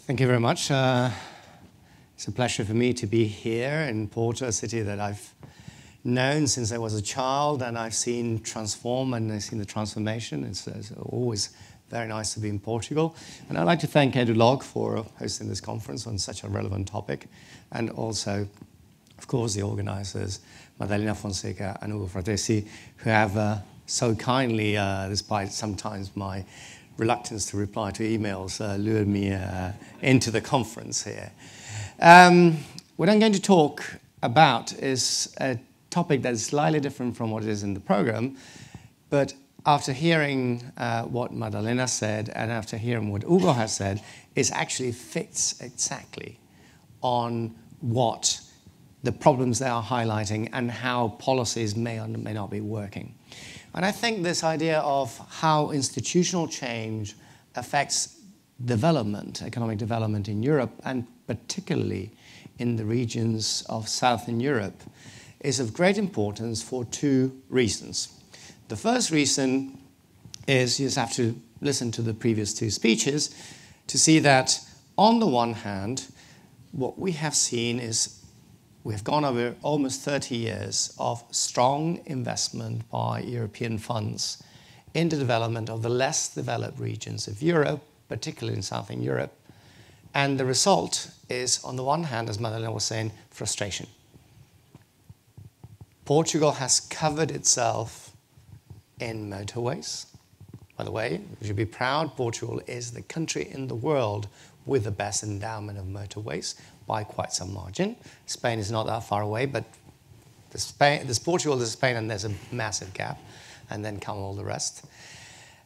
Thank you very much. It's a pleasure for me to be here in Porto, a city that I've known since I was a child, and I've seen transform and I've seen the transformation. It's always very nice to be in Portugal. And I'd like to thank EDULOG for hosting this conference on such a relevant topic, and also, of course, the organizers, Madalena, Fonseca, and Fratesi, who have so kindly, despite sometimes my reluctance to reply to emails, lured me into the conference here. What I'm going to talk about is a topic that is slightly different from what it is in the program, but after hearing what Madalena said and after hearing what Hugo has said, it actually fits exactly on what the problems they are highlighting and how policies may or may not be working. And I think this idea of how institutional change affects development, economic development in Europe, and particularly in the regions of Southern Europe, is of great importance for two reasons. The first reason is you just have to listen to the previous two speeches to see that, on the one hand, what we have seen is we've gone over almost 30 years of strong investment by European funds in the development of the less developed regions of Europe, particularly in Southern Europe. And the result is, on the one hand, as Madalena was saying, frustration. Portugal has covered itself in motorways. By the way, we should be proud, Portugal is the country in the world with the best endowment of motorways by quite some margin. Spain is not that far away, but there's Portugal, there's Spain, and there's a massive gap, and then come all the rest.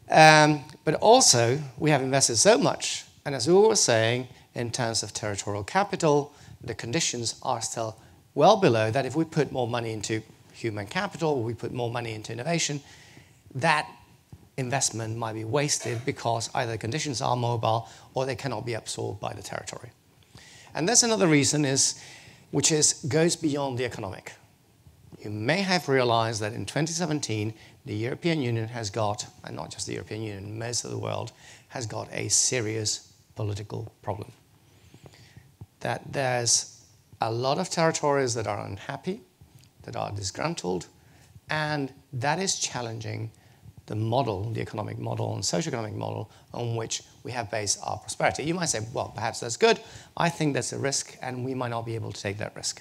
But also, we have invested so much, and as we were saying, in terms of territorial capital, the conditions are still well below that. If we put more money into human capital, we put more money into innovation, that investment might be wasted because either the conditions are mobile or they cannot be absorbed by the territory. And there's another reason which goes beyond the economic. You may have realized that in 2017, the European Union has got, and not just the European Union, most of the world, has got a serious political problem. That there's a lot of territories that are unhappy, that are disgruntled, and that is challenging the model, the economic model and socioeconomic model on which we have based our prosperity. You might say, well, perhaps that's good. I think that's a risk, and we might not be able to take that risk.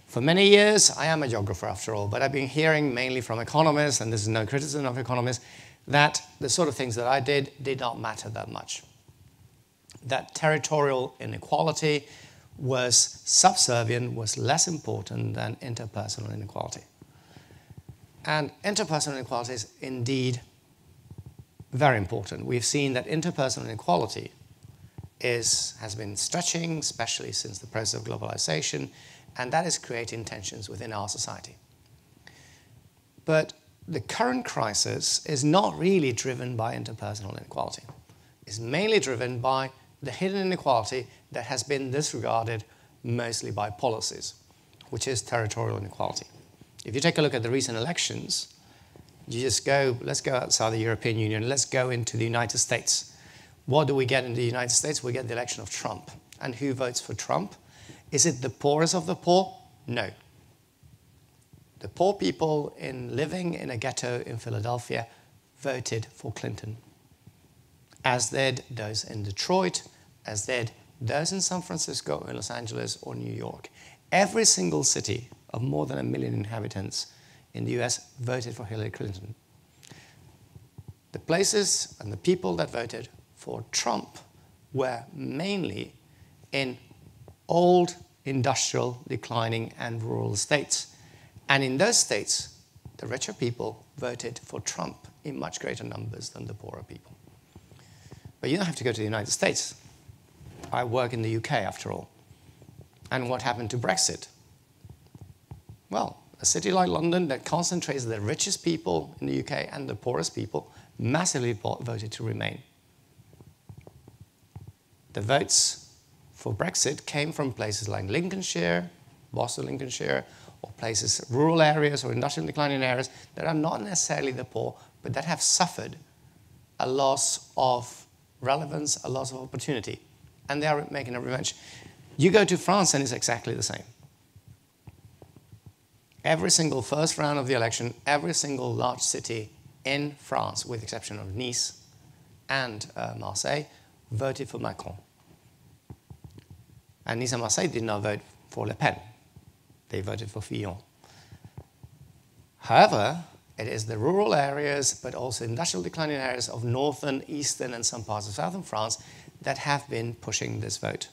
For many years, I am a geographer after all, but I've been hearing mainly from economists, and this is no criticism of economists, that the sort of things that I did not matter that much. That territorial inequality was subservient, was less important than interpersonal inequality. And interpersonal inequality is indeed very important. We've seen that interpersonal inequality has been stretching, especially since the process of globalization, and that is creating tensions within our society. But the current crisis is not really driven by interpersonal inequality. It's mainly driven by the hidden inequality that has been disregarded mostly by policies, which is territorial inequality. If you take a look at the recent elections, let's go outside the European Union, let's go into the United States. What do we get in the United States? We get the election of Trump. And who votes for Trump? Is it the poorest of the poor? No. The poor people living in a ghetto in Philadelphia voted for Clinton, as did those in Detroit, as did those in San Francisco, in Los Angeles, or New York. Every single city of more than 1 million inhabitants in the US voted for Hillary Clinton. The places and the people that voted for Trump were mainly in old, industrial, declining, and rural states. And in those states, the richer people voted for Trump in much greater numbers than the poorer people. But you don't have to go to the United States. I work in the UK, after all. And what happened to Brexit? Well, a city like London that concentrates the richest people in the UK and the poorest people massively voted to remain. The votes for Brexit came from places like Lincolnshire, Boston, Lincolnshire, or places, rural areas or industrial declining areas that are not necessarily the poor, but that have suffered a loss of relevance, a loss of opportunity and they are making a revenge. You go to France and it's exactly the same. Every single first round of the election, every single large city in France, with the exception of Nice and Marseille, voted for Macron. And Nice and Marseille did not vote for Le Pen. They voted for Fillon. However, it is the rural areas, but also industrial declining areas of northern, eastern, and some parts of southern France that have been pushing this vote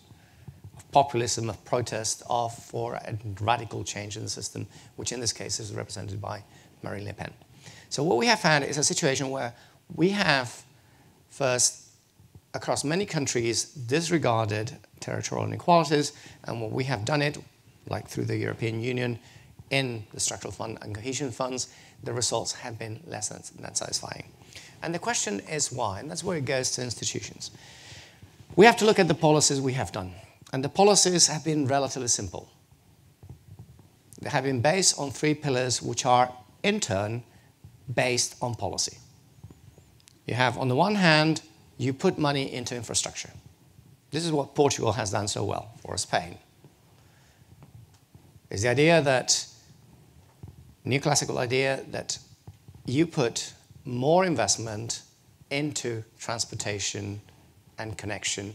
of populism, of protest, for a radical change in the system, which in this case is represented by Marine Le Pen. So what we have found is a situation where we have first, across many countries, disregarded territorial inequalities, and what we have done it, like through the European Union, in the structural fund and cohesion funds, the results have been less than satisfying. And the question is why, and that's where it goes to institutions. We have to look at the policies we have done, and the policies have been relatively simple. They have been based on 3 pillars, which are, in turn, based on policy. You have, on the one hand, you put money into infrastructure. This is what Portugal has done so well, or Spain. It's the idea that, neoclassical idea that you put more investment into transportation and connection,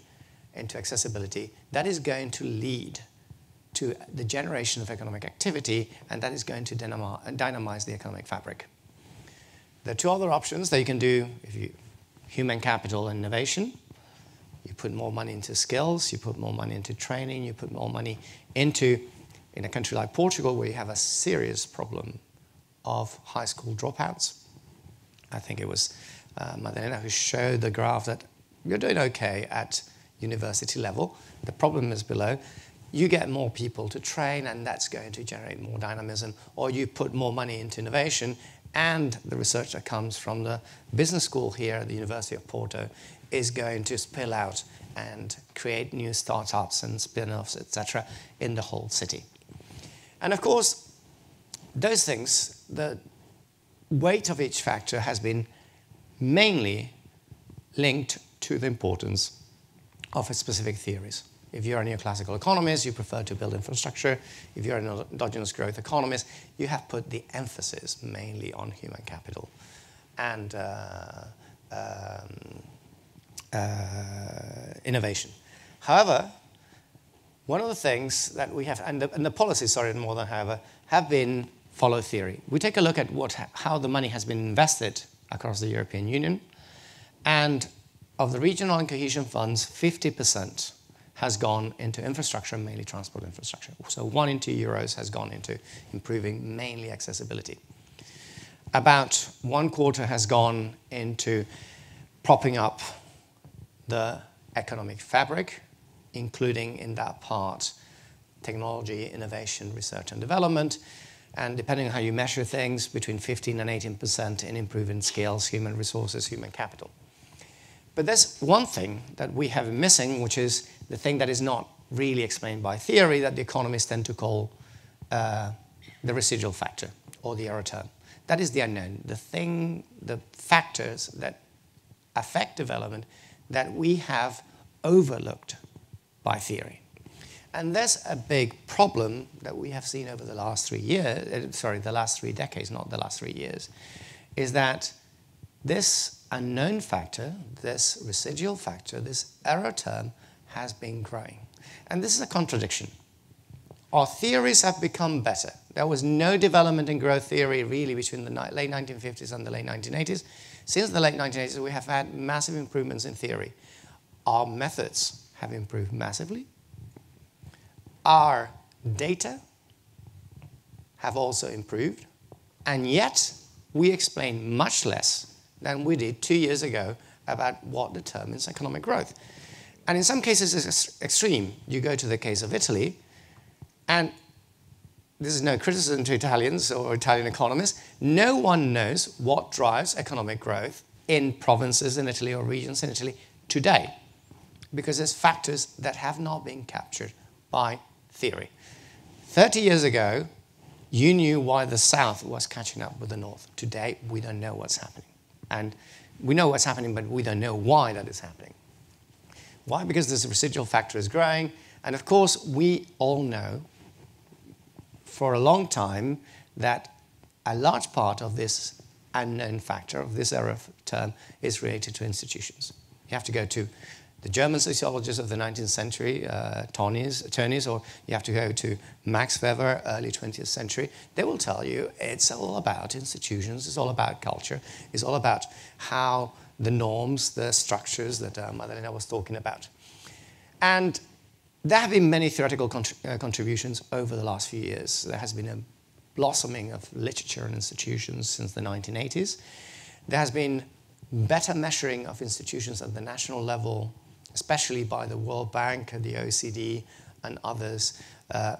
into accessibility, that is going to lead to the generation of economic activity, and that is going to dynamize the economic fabric. There are 2 other options that you can do if you human capital and innovation. You put more money into skills, you put more money into training, you put more money into, in a country like Portugal, where you have a serious problem of high school dropouts. I think it was Madalena who showed the graph that you're doing okay at university level. The problem is below. You get more people to train, and that's going to generate more dynamism, or you put more money into innovation, and the research that comes from the business school here at the University of Porto is going to spill out and create new startups and spin-offs, etc., in the whole city. And of course, those things, the weight of each factor has been mainly linked to the importance of specific theories. If you're a neoclassical economist, you prefer to build infrastructure. If you're an endogenous growth economist, you have put the emphasis mainly on human capital and innovation. However, one of the things that we have, and the policies, sorry, more than however, have been follow theory. We take a look at how the money has been invested across the European Union, and of the regional and cohesion funds, 50% has gone into infrastructure, mainly transport infrastructure. So 1 in 2 euros has gone into improving mainly accessibility. About 1/4 has gone into propping up the economic fabric, including in that part technology, innovation, research and development, and depending on how you measure things, between 15 and 18% in improving skills, human resources, human capital. But there's one thing that we have missing, which is the thing that is not really explained by theory, that the economists tend to call the residual factor, or the error term. That is the unknown, the factors that affect development that we have overlooked by theory. And there's a big problem that we have seen over the last 3 years, the last 3 decades, not the last 3 years, is that this unknown factor, this residual factor, this error term has been growing. And this is a contradiction. Our theories have become better. There was no development in growth theory really between the late 1950s and the late 1980s. Since the late 1980s, we have had massive improvements in theory. Our methods have improved massively. Our data have also improved. And yet, we explain much less than we did 2 years ago about what determines economic growth. And in some cases, it's extreme. You go to the case of Italy, and this is no criticism to Italians or Italian economists. No one knows what drives economic growth in provinces in Italy or regions in Italy today, because there's factors that have not been captured by theory. 30 years ago, you knew why the South was catching up with the North. Today, we don't know what's happening. And we know what's happening, but we don't know why that is happening. Why? Because this residual factor is growing. And of course, we all know for a long time that a large part of this unknown factor, of this error term, is related to institutions. You have to go to the German sociologists of the 19th century, Tönnies, or you have to go to Max Weber, early 20th century. They will tell you it's all about institutions, it's all about culture, it's all about how the norms, the structures that Madalena was talking about. And there have been many theoretical contributions over the last few years. There has been a blossoming of literature and institutions since the 1980s. There has been better measuring of institutions at the national level, especially by the World Bank, the OECD, and others,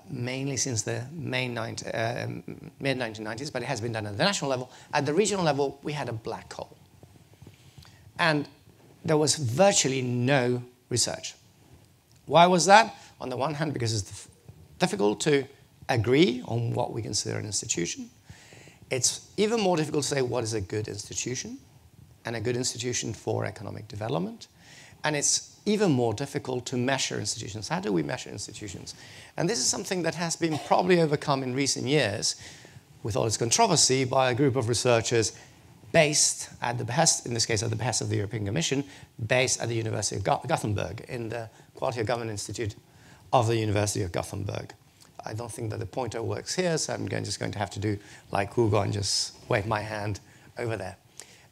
mainly since the mid-1990s, but it has been done at the national level. At the regional level, we had a black hole. And there was virtually no research. Why was that? On the one hand, because it's difficult to agree on what we consider an institution. It's even more difficult to say what is a good institution, and a good institution for economic development. And it's even more difficult to measure institutions. How do we measure institutions? And this is something that has been probably overcome in recent years, with all its controversy, by a group of researchers based at the behest, in this case at the behest of the European Commission, based at the University of Gothenburg, in the Quality of Government Institute of the University of Gothenburg. I don't think that the pointer works here, so I'm just going to have to do like Hugo and just wave my hand over there.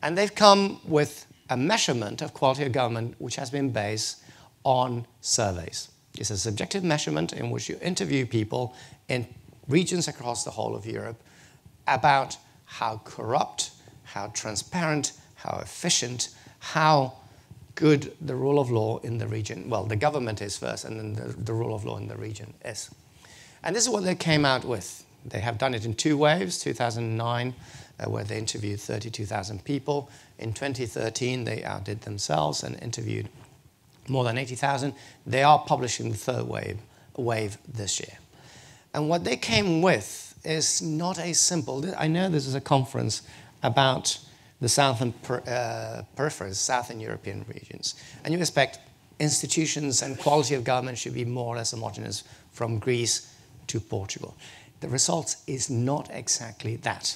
And they've come with a measurement of quality of government which has been based on surveys. It's a subjective measurement in which you interview people in regions across the whole of Europe about how corrupt, how transparent, how efficient, how good the rule of law in the region, well, the government is first, and then the rule of law in the region is. And this is what they came out with. They have done it in two waves, 2009, where they interviewed 32,000 people. In 2013, they outdid themselves and interviewed more than 80,000. They are publishing the third wave this year. And what they came with is not a simple, I know this is a conference about the southern peripheries, southern European regions. And you expect institutions and quality of government should be more or less homogeneous from Greece to Portugal. The result is not exactly that.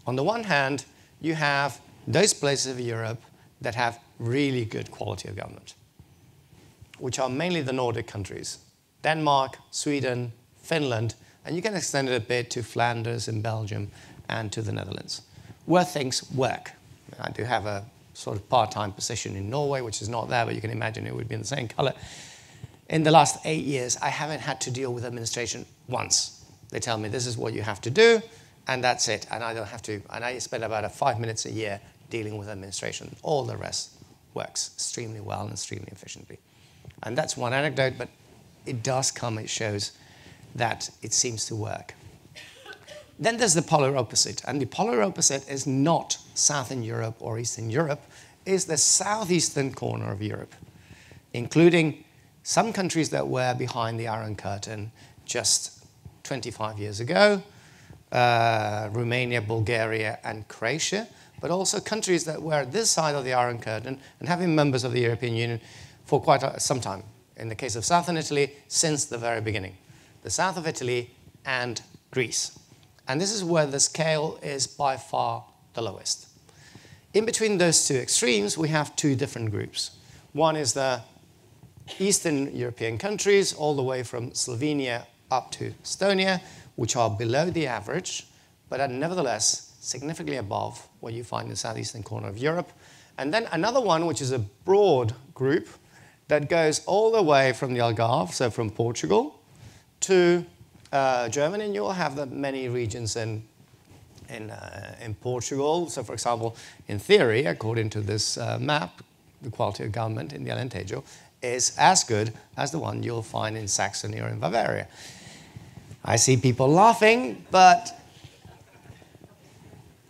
On the one hand, you have those places of Europe that have really good quality of government, which are mainly the Nordic countries, Denmark, Sweden, Finland, and you can extend it a bit to Flanders and Belgium and to the Netherlands, where things work. I do have a sort of part-time position in Norway, which is not there, but you can imagine it would be in the same color. In the last 8 years, I haven't had to deal with administration once. They tell me this is what you have to do, and that's it. And I don't have to, and I spend about 5 minutes a year dealing with administration. All the rest works extremely well and extremely efficiently. And that's one anecdote, but it does come, it shows that it seems to work. Then there's the polar opposite, and the polar opposite is not Southern Europe or Eastern Europe, is the southeastern corner of Europe, including some countries that were behind the Iron Curtain just 25 years ago, Romania, Bulgaria, and Croatia, but also countries that were this side of the Iron Curtain and have been members of the European Union for quite some time. In the case of southern Italy, since the very beginning. The south of Italy and Greece. And this is where the scale is by far the lowest. In between those two extremes, we have two different groups. One is the Eastern European countries, all the way from Slovenia up to Estonia, which are below the average, but are nevertheless significantly above what you find in the southeastern corner of Europe. And then another one, which is a broad group that goes all the way from the Algarve, so from Portugal, to Germany, and you'll have the many regions in Portugal. So, for example, in theory, according to this map, the quality of government in the Alentejo is as good as the one you'll find in Saxony or in Bavaria. I see people laughing, but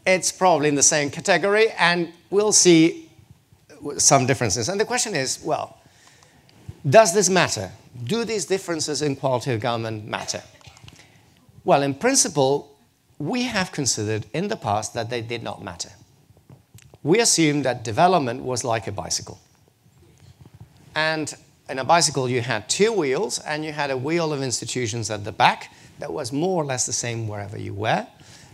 it's probably in the same category, and we'll see some differences. And the question is, well, does this matter? Do these differences in quality of government matter? Well, in principle, we have considered in the past that they did not matter. We assumed that development was like a bicycle. And in a bicycle, you had two wheels, and you had a wheel of institutions at the back that was more or less the same wherever you were.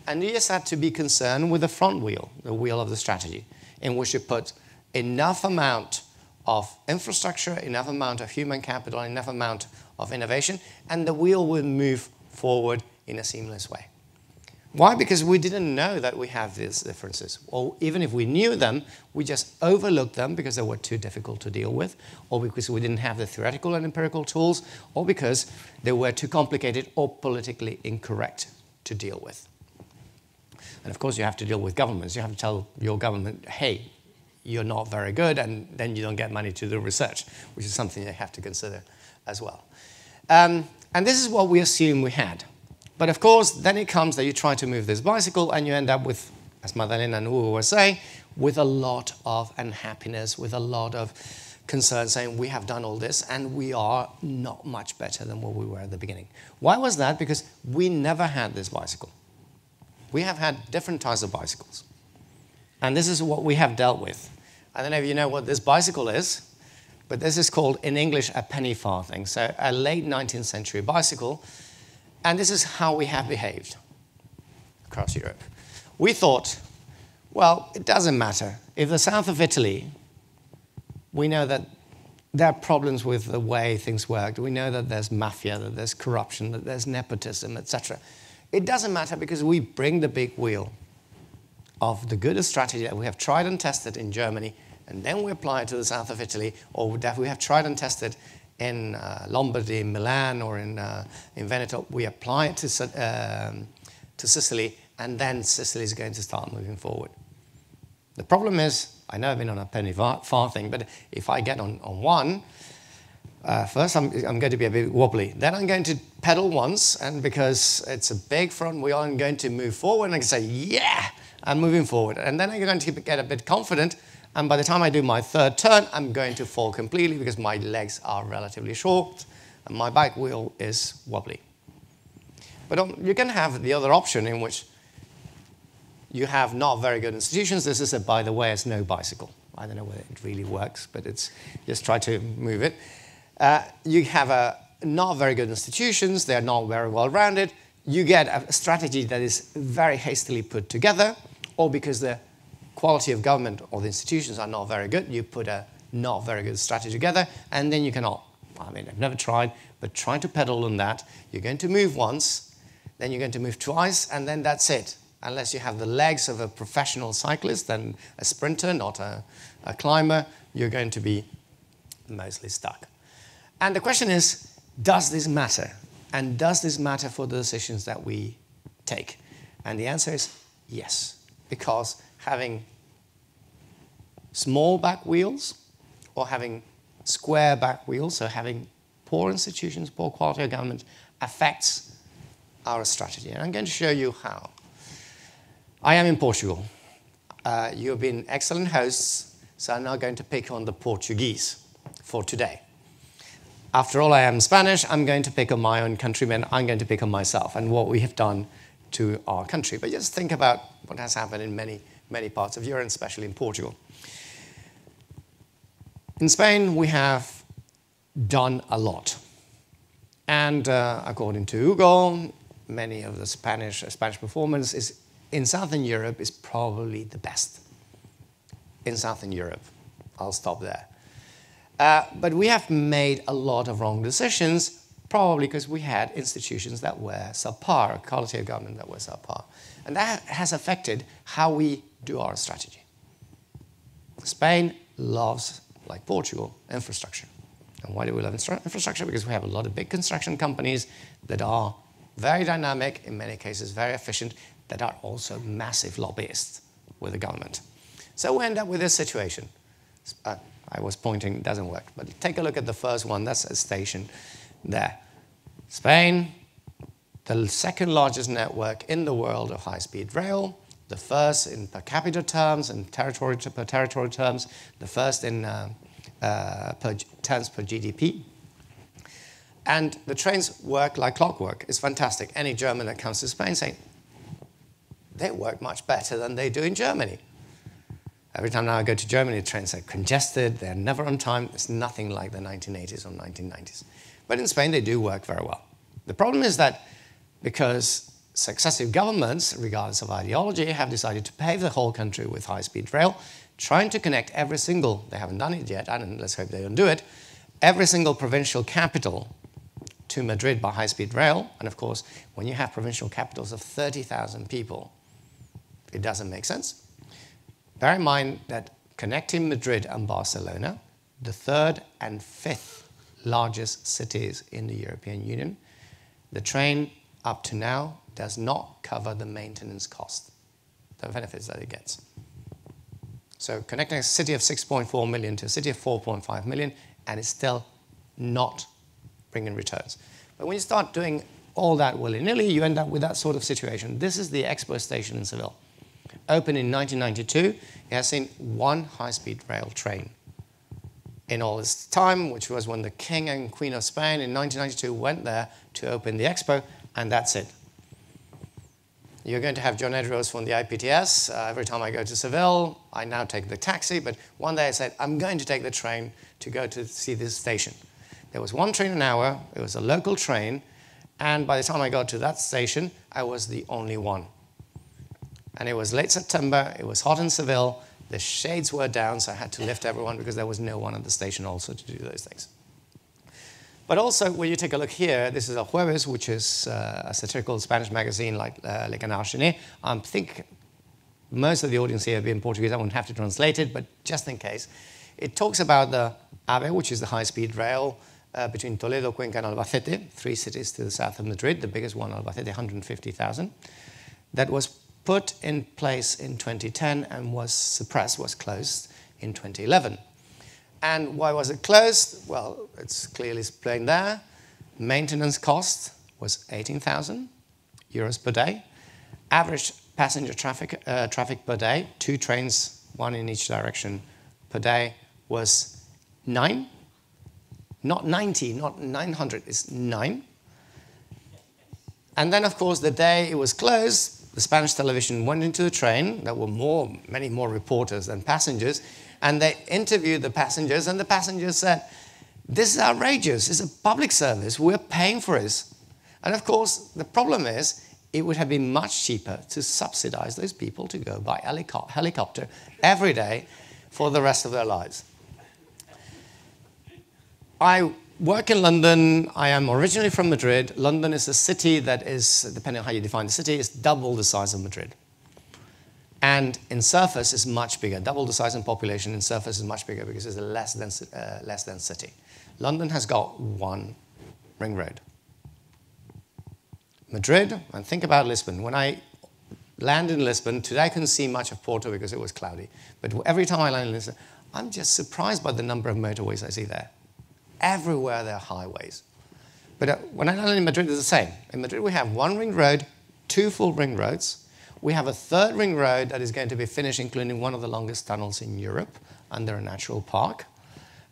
And you just had to be concerned with the front wheel, the wheel of the strategy, in which you put enough amount of infrastructure, enough amount of human capital, enough amount of innovation, and the wheel will move forward in a seamless way. Why? Because we didn't know that we have these differences. Or even if we knew them, we just overlooked them because they were too difficult to deal with, or because we didn't have the theoretical and empirical tools, or because they were too complicated or politically incorrect to deal with. And of course, you have to deal with governments. You have to tell your government, hey, you're not very good, and then you don't get money to do research, which is something they have to consider as well. And this is what we assume we had. But of course, then it comes that you try to move this bicycle, and you end up with, as Madalena and Uwe were saying, with a lot of unhappiness, with a lot of concern, saying we have done all this, and we are not much better than what we were at the beginning. Why was that? Because we never had this bicycle. We have had different types of bicycles. And this is what we have dealt with. I don't know if you know what this bicycle is, but this is called, in English, a pennyfarthing. So a late 19th century bicycle. And this is how we have behaved across Europe. We thought, well, it doesn't matter. If the south of Italy, we know that there are problems with the way things worked. We know that there's mafia, that there's corruption, that there's nepotism, etc. It doesn't matter because we bring the big wheel of the good strategy that we have tried and tested in Germany, and then we apply it to the south of Italy, or that we have tried and tested in Lombardy, in Milan, or in Veneto. We apply it to Sicily, and then Sicily is going to start moving forward. The problem is, I know I've been on a pennyfarthing, but if I get on one, first I'm going to be a bit wobbly. Then I'm going to pedal once, and because it's a big front wheel, I'm going to move forward, and I can say, yeah, I'm moving forward. And then I'm going to get a bit confident, and by the time I do my third turn, I'm going to fall completely because my legs are relatively short and my bike wheel is wobbly. But you can have the other option in which you have not very good institutions. This is, by the way, a snow bicycle. I don't know whether it really works, but it's just try to move it. You have not very good institutions. They're not very well-rounded. You get a strategy that is very hastily put together, or because the quality of government or the institutions are not very good, you put a not very good strategy together, and then you cannot. I mean, I've never tried, but try to pedal on that. You're going to move once, then you're going to move twice, and then that's it. Unless you have the legs of a professional cyclist and a sprinter, not a climber, you're going to be mostly stuck. And the question is, does this matter? And does this matter for the decisions that we take? And the answer is yes, because having small back wheels or having square back wheels, so having poor institutions, poor quality of government, affects our strategy. And I'm going to show you how. I am in Portugal. You've been excellent hosts, so I'm now going to pick on the Portuguese for today. After all, I am Spanish. I'm going to pick on my own countrymen. I'm going to pick on myself and what we have done to our country. But just think about what has happened in many parts of Europe, and especially in Portugal. In Spain, we have done a lot. And according to Google, many of the Spanish performance in Southern Europe is probably the best. In Southern Europe. I'll stop there. But we have made a lot of wrong decisions, probably because we had institutions that were subpar, quality of government that were subpar. And that has affected how we do our strategy. Spain loves, like Portugal, infrastructure. And why do we love infrastructure? Because we have a lot of big construction companies that are very dynamic, in many cases very efficient, that are also massive lobbyists with the government. So we end up with this situation. I was pointing, it doesn't work, but take a look at the first one. That's a station there. Spain, the second largest network in the world of high-speed rail, the first in per capita terms and per territory terms, the first in terms per GDP. And the trains work like clockwork. It's fantastic. Any German that comes to Spain saying, they work much better than they do in Germany. Every time now I go to Germany, trains are congested, they're never on time. It's nothing like the 1980s or 1990s. But in Spain, they do work very well. The problem is that because successive governments, regardless of ideology, have decided to pave the whole country with high-speed rail, trying to connect every single, they haven't done it yet, and let's hope they don't do it, every single provincial capital to Madrid by high-speed rail. And of course, when you have provincial capitals of 30,000 people, it doesn't make sense. Bear in mind that connecting Madrid and Barcelona, the third and fifth largest cities in the European Union, the train up to now does not cover the maintenance cost, the benefits that it gets. So connecting a city of 6.4 million to a city of 4.5 million, and it's still not bringing returns. But when you start doing all that willy-nilly, you end up with that sort of situation. This is the Expo station in Seville. Opened in 1992, it has seen one high-speed rail train in all its time, which was when the King and Queen of Spain in 1992 went there to open the Expo, and that's it. You're going to have John Edwards from the IPTS. Every time I go to Seville, I now take the taxi, but one day I said, I'm going to take the train to go to see this station. There was one train an hour, it was a local train, and by the time I got to that station, I was the only one. And it was late September, it was hot in Seville, the shades were down, so I had to lift everyone because there was no one at the station also to do those things. But also, when you take a look here, this is El Jueves, which is a satirical Spanish magazine like Le Canal Enchaîné. I think most of the audience here being Portuguese, I won't have to translate it, but just in case. It talks about the AVE, which is the high-speed rail between Toledo, Cuenca, and Albacete, 3 cities to the south of Madrid, the biggest one, Albacete, 150,000, that was put in place in 2010 and was suppressed, was closed in 2011. And why was it closed? Well, it's clearly explained there. Maintenance cost was 18,000 euros per day. Average passenger traffic per day, 2 trains, 1 in each direction per day, was 9. Not 90, not 900, it's 9. And then, of course, the day it was closed, the Spanish television went into the train. There were many more reporters than passengers. And they interviewed the passengers, and the passengers said, this is outrageous, it's a public service, we're paying for it. And of course, the problem is, it would have been much cheaper to subsidize those people to go by helicopter every day for the rest of their lives. I work in London, I am originally from Madrid. London is a city that is, depending on how you define the city, is double the size of Madrid. And in surface is much bigger. Double the size in population in surface is much bigger because it's a less dense city. London has got 1 ring road. Madrid, and think about Lisbon. When I land in Lisbon, today I couldn't see much of Porto because it was cloudy. But every time I land in Lisbon, I'm just surprised by the number of motorways I see there. Everywhere there are highways. But when I land in Madrid, it's the same. In Madrid, we have 1 ring road, 2 full ring roads. We have a 3rd ring road that is going to be finished, including one of the longest tunnels in Europe under a natural park.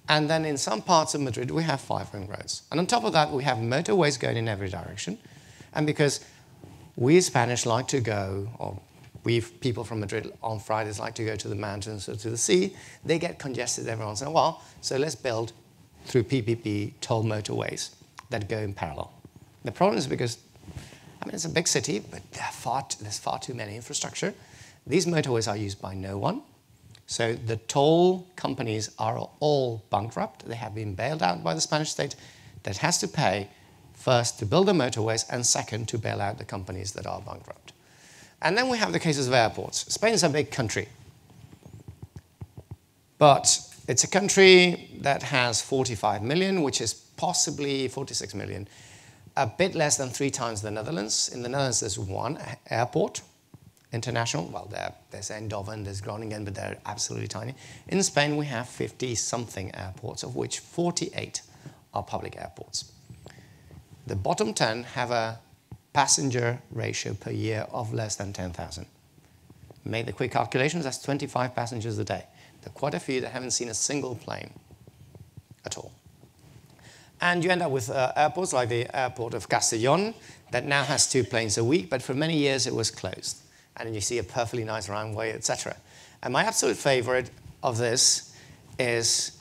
And then in some parts of Madrid, we have 5 ring roads. And on top of that, we have motorways going in every direction. And because we Spanish like to go, or we people from Madrid on Fridays like to go to the mountains or to the sea, they get congested every once in a while. So let's build, through PPP, toll motorways that go in parallel. The problem is because I mean, it's a big city, but there's far too many infrastructure. These motorways are used by no one. So the toll companies are all bankrupt. They have been bailed out by the Spanish state that has to pay first to build the motorways and second to bail out the companies that are bankrupt. And then we have the cases of airports. Spain is a big country. But it's a country that has 45 million, which is possibly 46 million. A bit less than 3 times the Netherlands. In the Netherlands, there's 1 airport, international. Well, there's Eindhoven, there's Groningen, but they're absolutely tiny. In Spain, we have 50-something airports, of which 48 are public airports. The bottom 10 have a passenger ratio per year of less than 10,000. Make the quick calculations, that's 25 passengers a day. There are quite a few that haven't seen a single plane at all. And you end up with airports like the airport of Castellón that now has 2 planes a week, but for many years it was closed. and then you see a perfectly nice runway, etc. And my absolute favorite of this is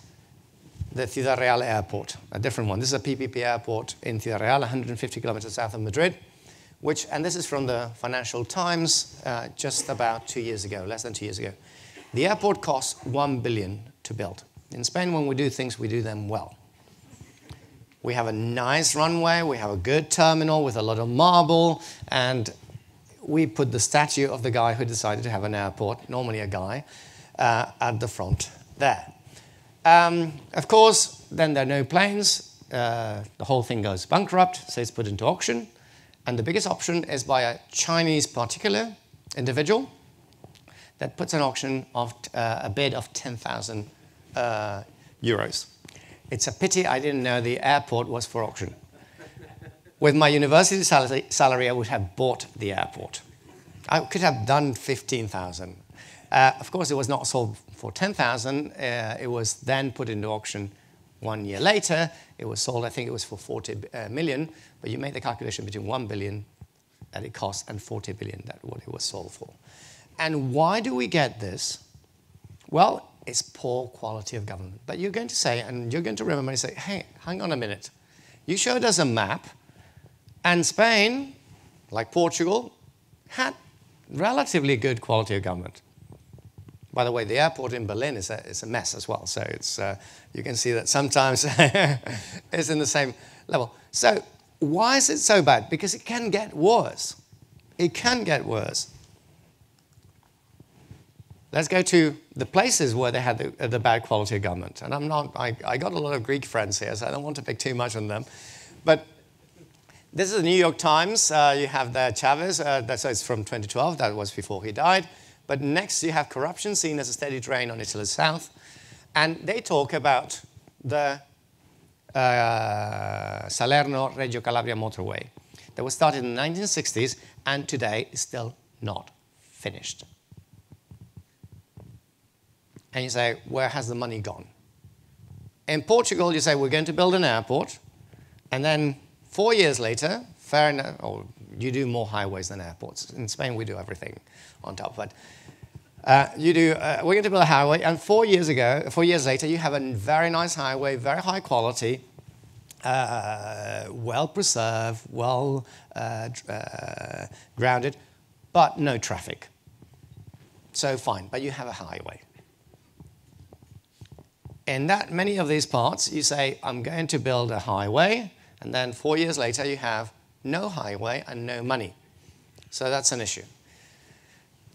the Ciudad Real airport, a different one. This is a PPP airport in Ciudad Real, 150 kilometers south of Madrid, and this is from the Financial Times just about 2 years ago, less than 2 years ago. The airport costs 1 billion to build. In Spain, when we do things, we do them well. We have a nice runway, we have a good terminal with a lot of marble, and we put the statue of the guy who decided to have an airport, normally a guy, at the front there. Of course, then there are no planes. The whole thing goes bankrupt, so it's put into auction. And the biggest option is by a Chinese particular individual that puts an auction of a bid of 10,000 euros. It's a pity I didn't know the airport was for auction. With my university salary, I would have bought the airport. I could have done 15,000. Of course, it was not sold for 10,000. It was then put into auction 1 year later. It was sold, I think it was for 40 million, but you make the calculation between 1 billion that it cost and 40 billion that what it was sold for. And why do we get this? Well, it's poor quality of government. But you're going to say, and you're going to remember and say, hey, hang on a minute. You showed us a map, and Spain, like Portugal, had relatively good quality of government. By the way, the airport in Berlin is a mess as well. So it's, you can see that sometimes it's in the same level. So why is it so bad? Because it can get worse. It can get worse. Let's go to the places where they had the bad quality of government. And I got a lot of Greek friends here, so I don't want to pick too much on them. But this is the New York Times. You have there Chavez. So it's from 2012. That was before he died. But next you have corruption seen as a steady drain on Italy's south. And they talk about the Salerno-Reggio Calabria motorway that was started in the 1960s and today is still not finished. And you say, where has the money gone? In Portugal, you say, we're going to build an airport. And then 4 years later, fair enough, or you do more highways than airports. In Spain, we do everything on top. But we're going to build a highway, and 4 years later, you have a very nice highway, very high quality, well preserved, well grounded, but no traffic. So fine, but you have a highway. In that many of these parts, you say, I'm going to build a highway, and then 4 years later, you have no highway and no money. So that's an issue.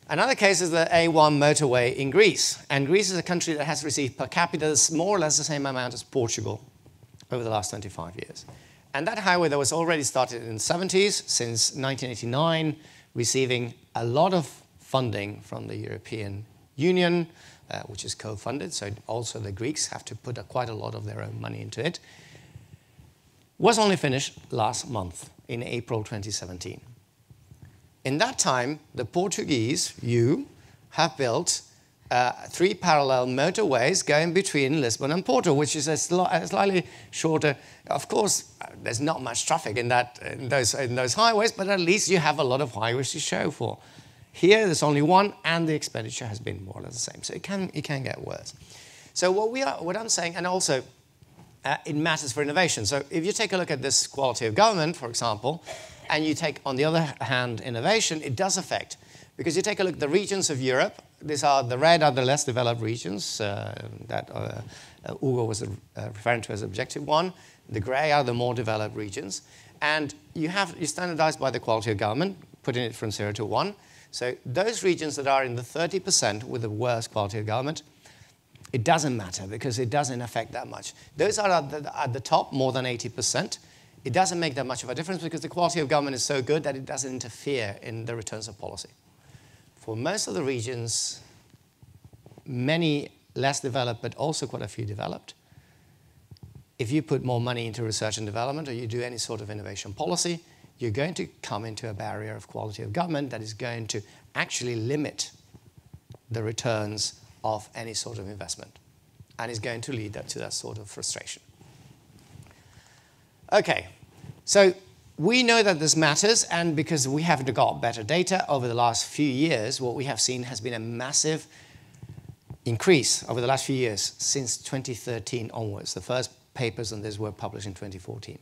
Another case is the A1 motorway in Greece. And Greece is a country that has received per capita more or less the same amount as Portugal over the last 25 years. And that highway that was already started in the 70s, since 1989, receiving a lot of funding from the European Union, which is co-funded, so also the Greeks have to put quite a lot of their own money into it, was only finished last month, in April 2017. In that time, the Portuguese, have built 3 parallel motorways going between Lisbon and Porto, which is a slightly shorter. Of course, there's not much traffic in those highways, but at least you have a lot of highways to show for. Here, there's only one, and the expenditure has been more or less the same. So it can get worse. So what I'm saying, and also it matters for innovation. So if you take a look at this quality of government, for example, and you take, on the other hand, innovation, it does affect. Because you take a look at the regions of Europe. The red are the less developed regions that Hugo was referring to as Objective 1. The gray are the more developed regions. And you standardize by the quality of government, putting it from 0 to 1. So those regions that are in the 30% with the worst quality of government, it doesn't matter because it doesn't affect that much. Those are at the top, more than 80%. It doesn't make that much of a difference because the quality of government is so good that it doesn't interfere in the returns of policy. For most of the regions, many less developed, but also quite a few developed, if you put more money into research and development or you do any sort of innovation policy, you're going to come into a barrier of quality of government that is going to actually limit the returns of any sort of investment and is going to lead to that sort of frustration. Okay, so we know that this matters, and because we have got better data over the last few years, what we have seen has been a massive increase over the last few years since 2013 onwards. The first papers on this were published in 2014.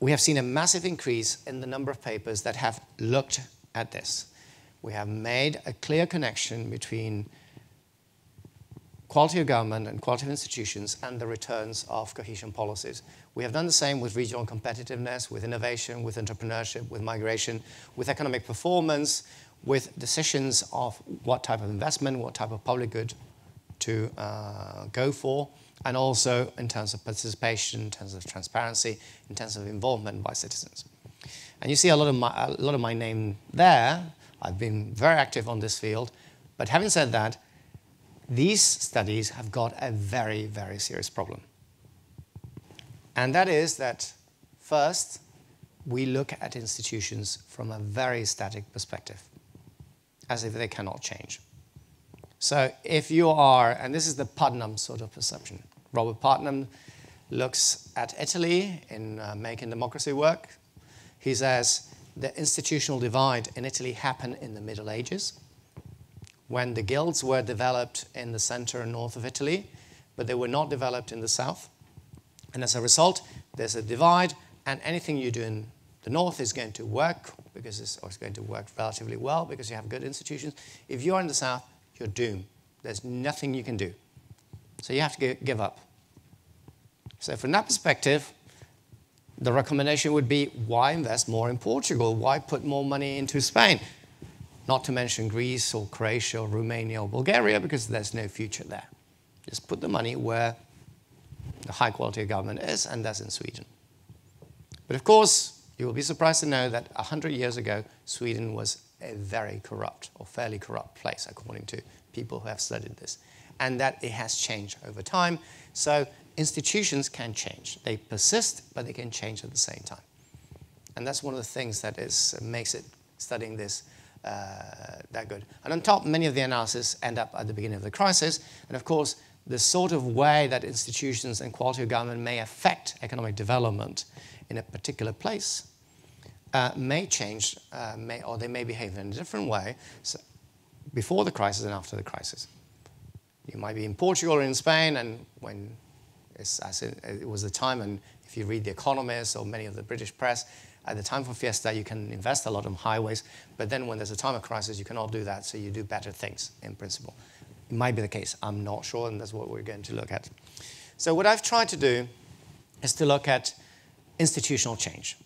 We have seen a massive increase in the number of papers that have looked at this. We have made a clear connection between quality of government and quality of institutions and the returns of cohesion policies. We have done the same with regional competitiveness, with innovation, with entrepreneurship, with migration, with economic performance, with decisions of what type of investment, what type of public good to go for, and also in terms of participation, in terms of transparency, in terms of involvement by citizens. And you see a lot of my name there. I've been very active on this field. But having said that, these studies have got a very, very serious problem. And that is that, first, we look at institutions from a very static perspective, as if they cannot change. So if you are, and this is the Putnam sort of perception. Robert Putnam looks at Italy in Making Democracy Work. He says the institutional divide in Italy happened in the Middle Ages, when the guilds were developed in the center and north of Italy, but they were not developed in the south. And as a result, there's a divide, and anything you do in the north is going to work, because it's going to work relatively well, because you have good institutions. If you're in the south, you're doomed. There's nothing you can do. So you have to give up. So from that perspective, the recommendation would be, why invest more in Portugal? Why put more money into Spain? Not to mention Greece or Croatia or Romania or Bulgaria, because there's no future there. Just put the money where the high quality of government is, and that's in Sweden. But of course, you will be surprised to know that 100 years ago, Sweden was a very corrupt or fairly corrupt place, according to people who have studied this, and that it has changed over time. So institutions can change. They persist, but they can change at the same time. And that's one of the things that makes it, studying this, that good. And on top, many of the analyses end up at the beginning of the crisis. And of course, the sort of way that institutions and quality of government may affect economic development in a particular place may change, or they may behave in a different way before the crisis and after the crisis. You might be in Portugal or in Spain, and when it was the time, and if you read The Economist or many of the British press, at the time for Fiesta, you can invest a lot on highways, but then when there's a time of crisis, you cannot do that, so you do better things, in principle. It might be the case. I'm not sure, and that's what we're going to look at. So what I've tried to do is to look at institutional change.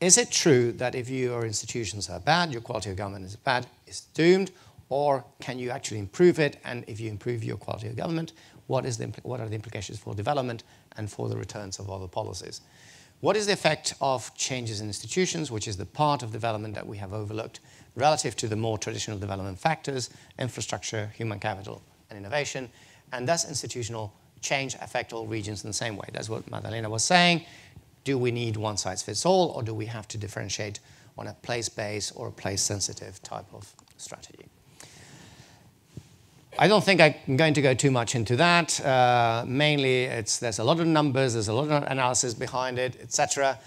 Is it true that if your institutions are bad, your quality of government is bad, it's doomed, or can you actually improve it? And if you improve your quality of government, what are the implications for development and for the returns of other policies? What is the effect of changes in institutions, which is the part of development that we have overlooked, relative to the more traditional development factors, infrastructure, human capital, and innovation? And does institutional change affect all regions in the same way? That's what Madalena was saying. Do we need one size fits all, or do we have to differentiate on a place-based or a place-sensitive type of strategy? I don't think I'm going to go too much into that. Mainly, there's a lot of numbers, there's a lot of analysis behind it, etc.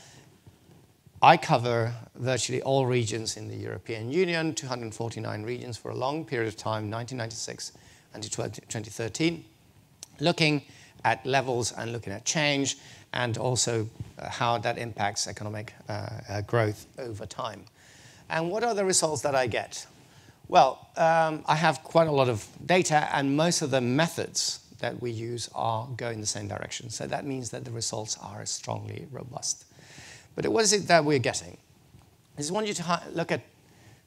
I cover virtually all regions in the European Union, 249 regions for a long period of time, 1996 until 2013, looking at levels and looking at change, and also how that impacts economic growth over time. And what are the results that I get? Well, I have quite a lot of data, and most of the methods that we use go in the same direction. So that means that the results are strongly robust. But what is it that we're getting? I just want you to look at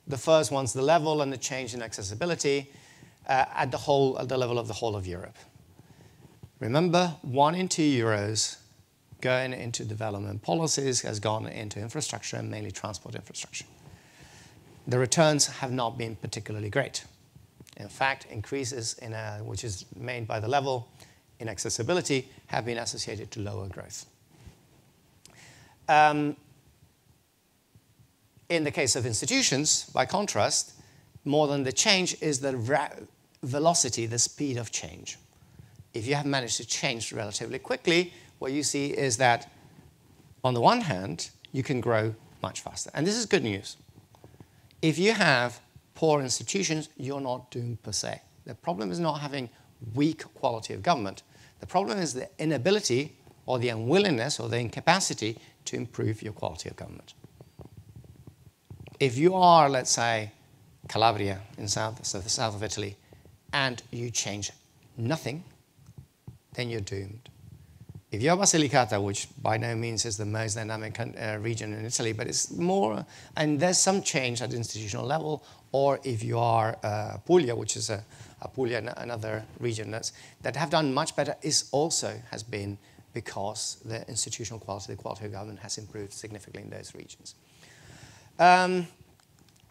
the first ones, the level and the change in accessibility at the level of the whole of Europe. Remember, 1 in 2 euros going into development policies has gone into infrastructure, and mainly transport infrastructure. The returns have not been particularly great. In fact, increases which is made by the level in accessibility have been associated to lower growth. In the case of institutions, by contrast, more than the change is the velocity, the speed of change. If you have managed to change relatively quickly, what you see is that on the one hand, you can grow much faster. And this is good news. If you have poor institutions, you're not doomed per se. The problem is not having weak quality of government. The problem is the inability or the unwillingness or the incapacity to improve your quality of government. If you are, let's say, Calabria in the south of Italy, and you change nothing, then you're doomed. If you're Basilicata, which by no means is the most dynamic region in Italy, but it's more, and there's some change at the institutional level, or if you are Puglia, which is Puglia, another region that have done much better, has been because the institutional quality, the quality of government has improved significantly in those regions.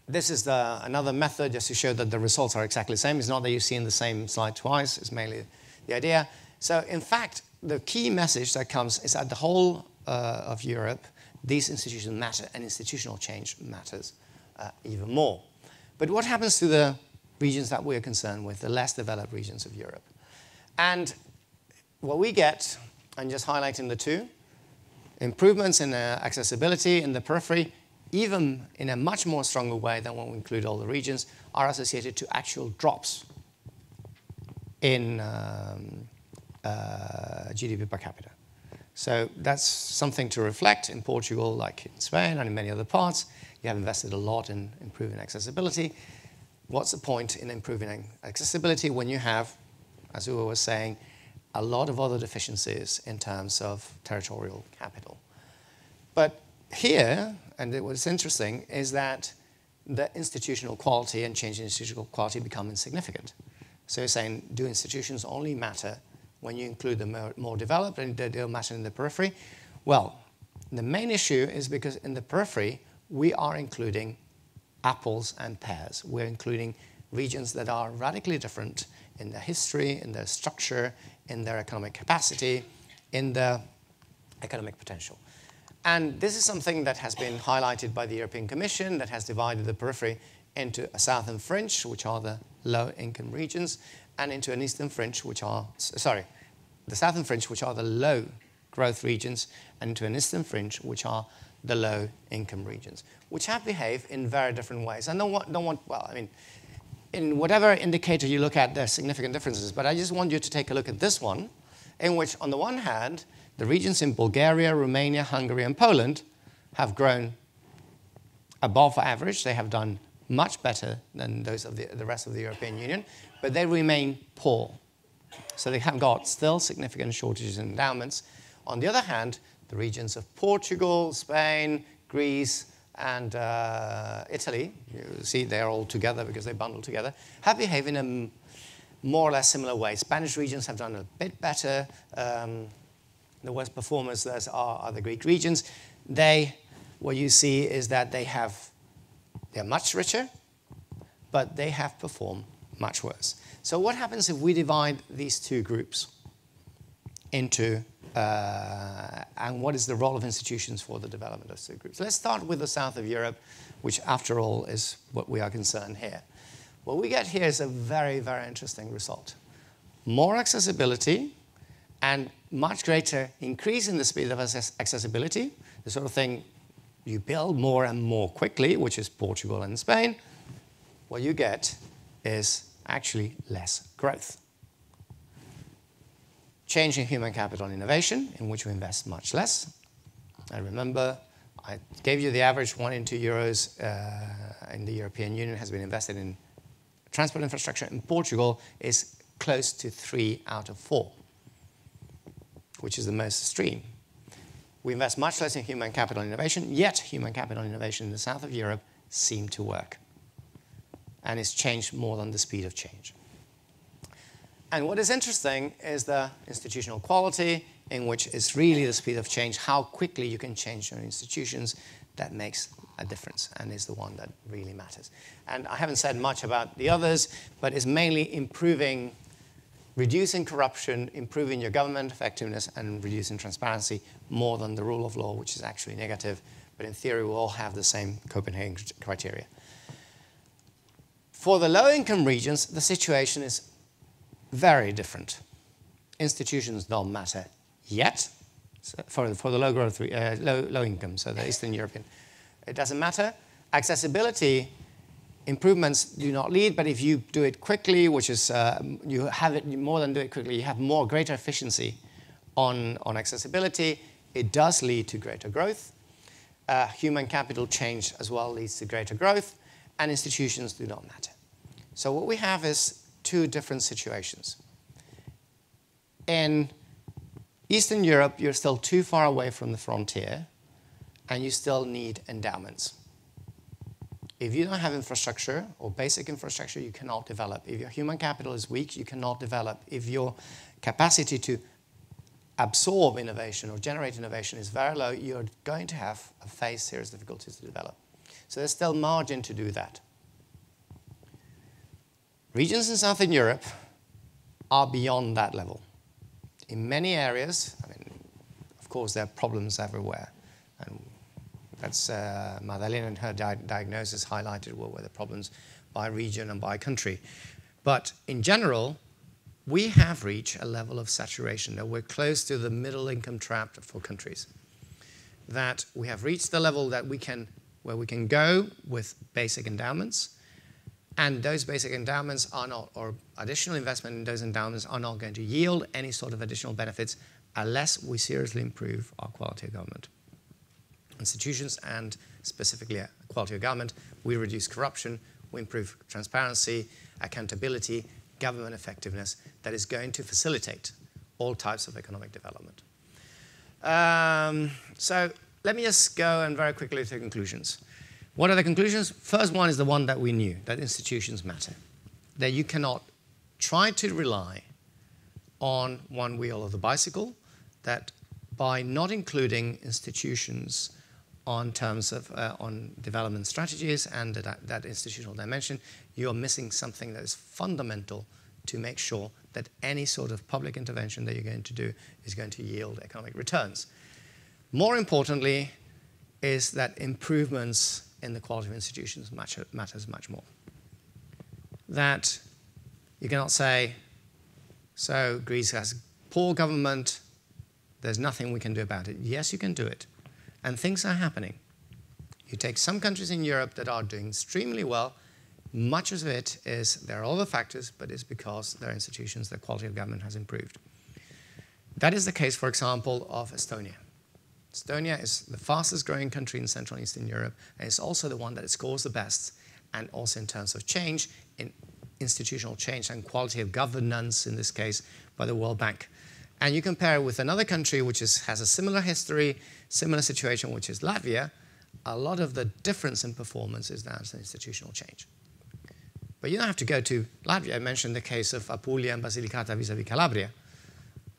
This is another method just to show that the results are exactly the same. It's not that you see in the same slide twice. It's mainly the idea. So in fact, the key message that comes is that the whole of Europe, these institutions matter, and institutional change matters even more. But what happens to the regions that we're concerned with, the less developed regions of Europe? And what we get, and just highlighting the two, improvements in accessibility in the periphery, even in a much more stronger way than when we include all the regions, are associated to actual drops in GDP per capita. So that's something to reflect. In Portugal, like in Spain and in many other parts, you have invested a lot in improving accessibility. What's the point in improving accessibility when you have, as Uwe was saying, a lot of other deficiencies in terms of territorial capital? But here, and what's interesting, is that the institutional quality and change in institutional quality become insignificant. So you're saying, do institutions only matter when you include the more developed, and they don't matter in the periphery? Well, the main issue is because in the periphery, we are including apples and pears. We're including regions that are radically different in their history, in their structure, in their economic capacity, in their economic potential. And this is something that has been highlighted by the European Commission, that has divided the periphery into a southern fringe, which are the low-income regions, and into an eastern fringe, which are, the southern fringe, which are the low-growth regions, and into an eastern fringe, which are the low-income regions, which have behaved in very different ways. I in whatever indicator you look at, there are significant differences, but I just want you to take a look at this one, in which, on the one hand, the regions in Bulgaria, Romania, Hungary, and Poland have grown above average. They have done much better than those of the rest of the European Union, but they remain poor. So they have got still significant shortages in endowments. On the other hand, the regions of Portugal, Spain, Greece, and Italy, you see they're all together because they bundle together, have behaved in a more or less similar way. Spanish regions have done a bit better. The worst performers are the Greek regions. What you see is that they're much richer, but they have performed much worse. So what happens if we divide these two groups into, and what is the role of institutions for the development of those two groups? Let's start with the south of Europe, which after all is what we are concerned here. What we get here is a very, very interesting result. More accessibility and much greater increase in the speed of accessibility, the sort of thing you build more and more quickly, which is Portugal and Spain. What you get is actually less growth. Change in human capital and innovation, in which we invest much less. I remember I gave you the average 1 in 2 euros in the European Union has been invested in transport infrastructure. In Portugal is close to 3 out of 4, which is the most extreme. We invest much less in human capital and innovation, yet human capital and innovation in the south of Europe seem to work. And it's changed more than the speed of change. And what is interesting is the institutional quality, in which it's really the speed of change, how quickly you can change your institutions, that makes a difference and is the one that really matters. And I haven't said much about the others, but it's mainly improving, reducing corruption, improving your government effectiveness, and reducing transparency more than the rule of law, which is actually negative. But in theory, we all have the same Copenhagen criteria. For the low-income regions, the situation is very different. Institutions don't matter yet, So for the low growth, low income, so the Eastern European. It doesn't matter. Accessibility improvements do not lead, but if you do it quickly, which is you have it more than do it quickly, you have greater efficiency on accessibility. It does lead to greater growth. Human capital change as well leads to greater growth, and institutions do not matter. So what we have is two different situations. In Eastern Europe, you're still too far away from the frontier, and you still need endowments. If you don't have infrastructure or basic infrastructure, you cannot develop. If your human capital is weak, you cannot develop. If your capacity to absorb innovation or generate innovation is very low, you're going to face serious difficulties to develop. So there's still margin to do that. Regions in Southern Europe are beyond that level. In many areas, I mean, of course, there are problems everywhere. And that's Madalena and her diagnosis highlighted what were the problems by region and by country. But in general, we have reached a level of saturation that we're close to the middle income trap for countries. That we have reached the level that where we can go with basic endowments, and those basic endowments are not, or additional investment in those endowments are not going to yield any sort of additional benefits unless we seriously improve our quality of government. Institutions and specifically quality of government, we reduce corruption, we improve transparency, accountability, government effectiveness that is going to facilitate all types of economic development. So let me just go and very quickly to conclusions. What are the conclusions? First one is the one that we knew, that institutions matter. That you cannot try to rely on one wheel of the bicycle, that by not including institutions on terms of on development strategies and that institutional dimension, you are missing something that is fundamental to make sure that any sort of public intervention that you're going to do is going to yield economic returns. More importantly is that improvements in the quality of institutions matters much more. That you cannot say, so Greece has poor government, there's nothing we can do about it. Yes, you can do it. And things are happening. You take some countries in Europe that are doing extremely well. Much of it is, there are other factors, but it's because their institutions, their quality of government has improved. That is the case, for example, of Estonia. Estonia is the fastest growing country in Central and Eastern Europe, and it's also the one that scores the best, and also in terms of change, in institutional change and quality of governance, in this case, by the World Bank. And you compare it with another country which has a similar history, similar situation, which is Latvia, a lot of the difference in performance is down to institutional change. But you don't have to go to Latvia. I mentioned the case of Apulia and Basilicata vis-a-vis Calabria.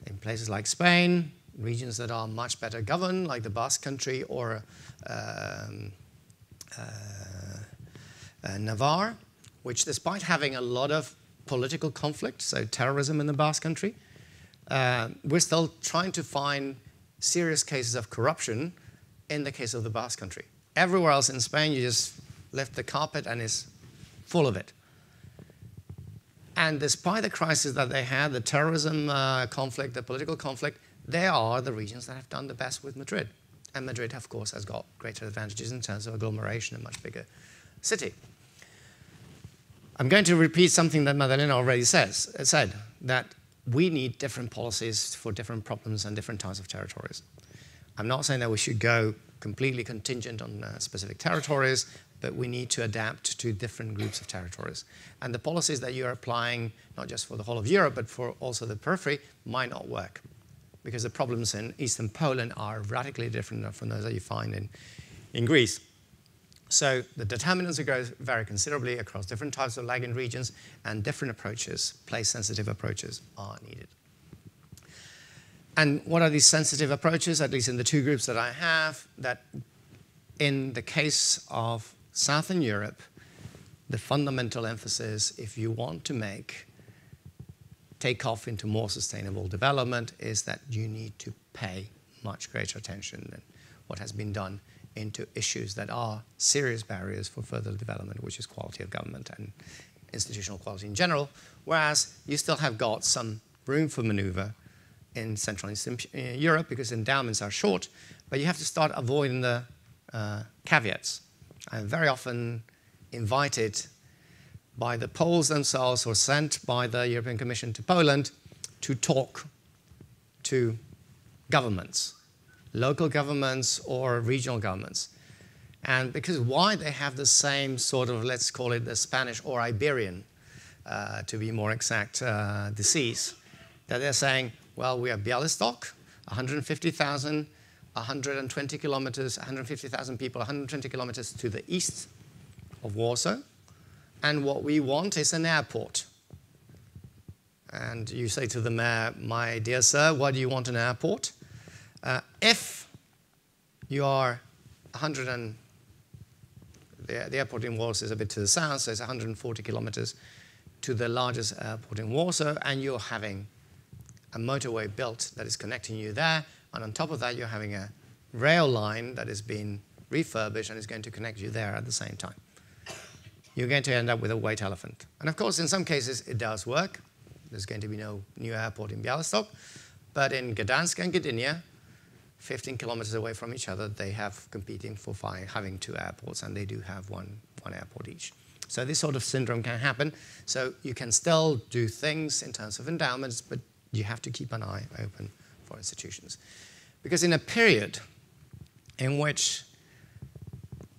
In places like Spain, regions that are much better governed, like the Basque Country or Navarre, which despite having a lot of political conflict, so terrorism in the Basque Country, we're still trying to find serious cases of corruption in the case of the Basque Country. Everywhere else in Spain, you just lift the carpet and it's full of it. And despite the crisis that they had, the terrorism conflict, the political conflict, they are the regions that have done the best with Madrid. And Madrid, of course, has got greater advantages in terms of agglomeration, a much bigger city. I'm going to repeat something that Madalena already said, that we need different policies for different problems and different types of territories. I'm not saying that we should go completely contingent on specific territories, but we need to adapt to different groups of territories. And the policies that you're applying, not just for the whole of Europe, but for also the periphery, might not work. Because the problems in Eastern Poland are radically different from those that you find in Greece. So the determinants of growth vary considerably across different types of lagging regions, and different approaches, place-sensitive approaches, are needed. And what are these sensitive approaches, at least in the two groups that I have, that in the case of Southern Europe, the fundamental emphasis, if you want to take off into more sustainable development, is that you need to pay much greater attention than what has been done into issues that are serious barriers for further development, which is quality of government and institutional quality in general, whereas you still have got some room for maneuver in Central and Eastern Europe because endowments are short, but you have to start avoiding the caveats. I'm very often invited by the Poles themselves or sent by the European Commission to Poland to talk to governments, local governments or regional governments. And because why they have the same sort of, let's call it the Spanish or Iberian, to be more exact, disease, that they're saying, well, we have Bialystok, 150,000, 120 kilometers, 150,000 people, 120 kilometers to the east of Warsaw. And what we want is an airport. And you say to the mayor, my dear sir, why do you want an airport? If you are the airport in Warsaw is a bit to the south, so it's 140 kilometers to the largest airport in Warsaw, and you're having a motorway built that is connecting you there, and on top of that, you're having a rail line that is being refurbished and is going to connect you there at the same time. You're going to end up with a white elephant. And of course, in some cases, it does work. There's going to be no new airport in Bialystok, but in Gdansk and Gdynia, 15 kilometers away from each other, they have competing for having two airports, and they do have one airport each. So this sort of syndrome can happen. So you can still do things in terms of endowments, but you have to keep an eye open for institutions. Because in a period in which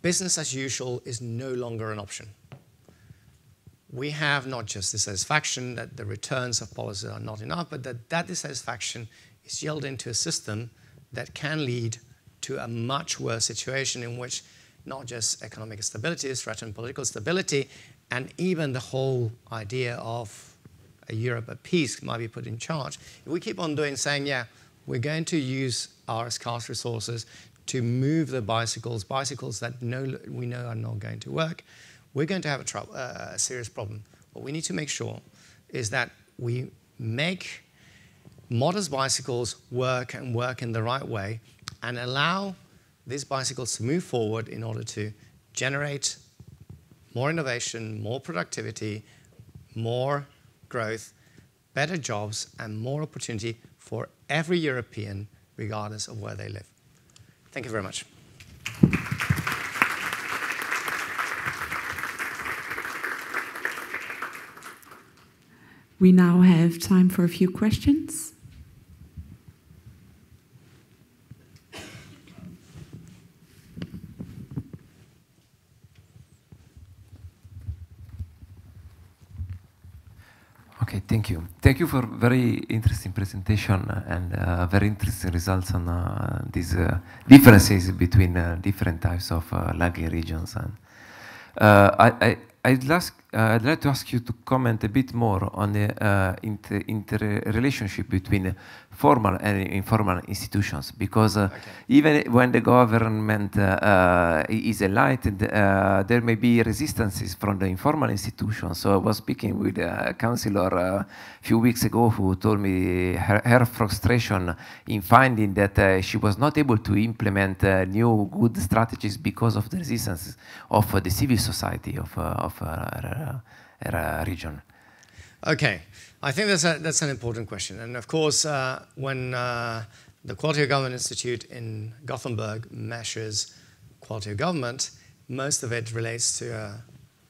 business as usual is no longer an option, we have not just dissatisfaction that the returns of policies are not enough, but that dissatisfaction is yielded into a system that can lead to a much worse situation in which not just economic stability is threatened, political stability, and even the whole idea of a Europe at peace might be put in charge. If we keep on saying, yeah, we're going to use our scarce resources to move the bicycles that we know are not going to work, we're going to have a serious problem. What we need to make sure is that we make modest bicycles work and work in the right way and allow these bicycles to move forward in order to generate more innovation, more productivity, more growth, better jobs, and more opportunity for every European, regardless of where they live. Thank you very much. We now have time for a few questions. Okay, thank you. Thank you for very interesting presentation and very interesting results on these differences between different types of lagging regions. And I'd like to ask you to comment a bit more on the interrelationship between formal and informal institutions, because even when the government is enlightened, there may be resistances from the informal institutions. So I was speaking with a counselor a few weeks ago who told me her frustration in finding that she was not able to implement new good strategies because of the resistance of the civil society of her region. Okay, I think that's an important question. And of course, when the Quality of Government Institute in Gothenburg measures quality of government, most of it relates to a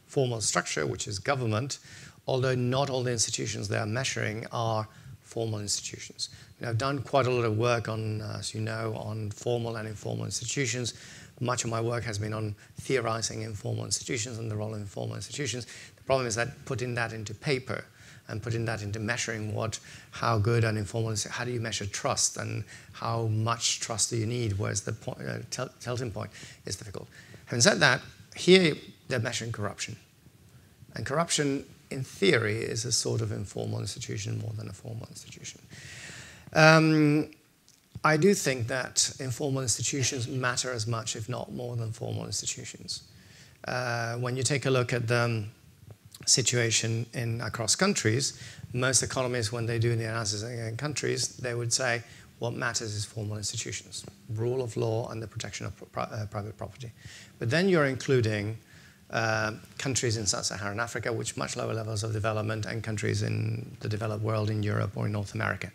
formal structure, which is government, although not all the institutions they are measuring are formal institutions. I've done quite a lot of work on, as you know, on formal and informal institutions. Much of my work has been on theorizing informal institutions and the role of informal institutions. The problem is that putting that into paper and putting that into measuring how good an informal is, how do you measure trust and how much trust do you need, where's the tilting point, is difficult. Having said that, here they're measuring corruption. And corruption, in theory, is a sort of informal institution more than a formal institution. I do think that informal institutions matter as much, if not more, than formal institutions. When you take a look at the situation across countries, most economists, when they do the analysis in countries, they would say what matters is formal institutions, rule of law and the protection of private property. But then you're including countries in sub-Saharan Africa, which much lower levels of development, and countries in the developed world in Europe or in North America.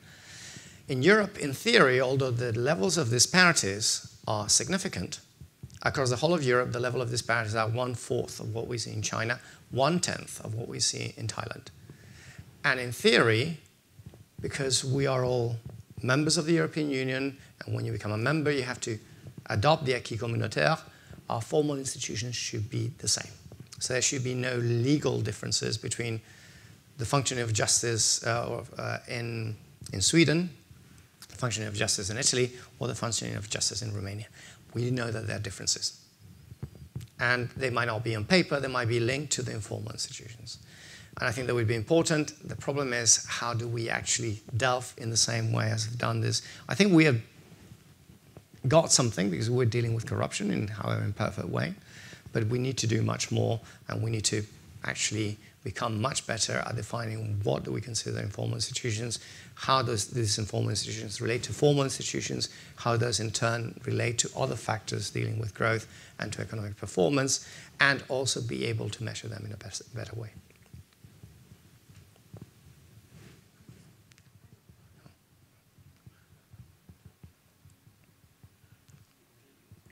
In Europe, in theory, although the levels of disparities are significant, across the whole of Europe, the level of disparities are 1/4 of what we see in China, 1/10 of what we see in Thailand. And in theory, because we are all members of the European Union, and when you become a member, you have to adopt the acquis communautaire, our formal institutions should be the same. So there should be no legal differences between the functioning of justice in Sweden, the functioning of justice in Italy, or the functioning of justice in Romania. We know that there are differences. And they might not be on paper, they might be linked to the informal institutions. And I think that would be important. The problem is, how do we actually delve in the same way as we've done this? I think we have got something because we're dealing with corruption in however imperfect way, but we need to do much more, and we need to actually become much better at defining what do we consider informal institutions, how does these informal institutions relate to formal institutions, how does in turn relate to other factors dealing with growth and to economic performance, and also be able to measure them in a better way.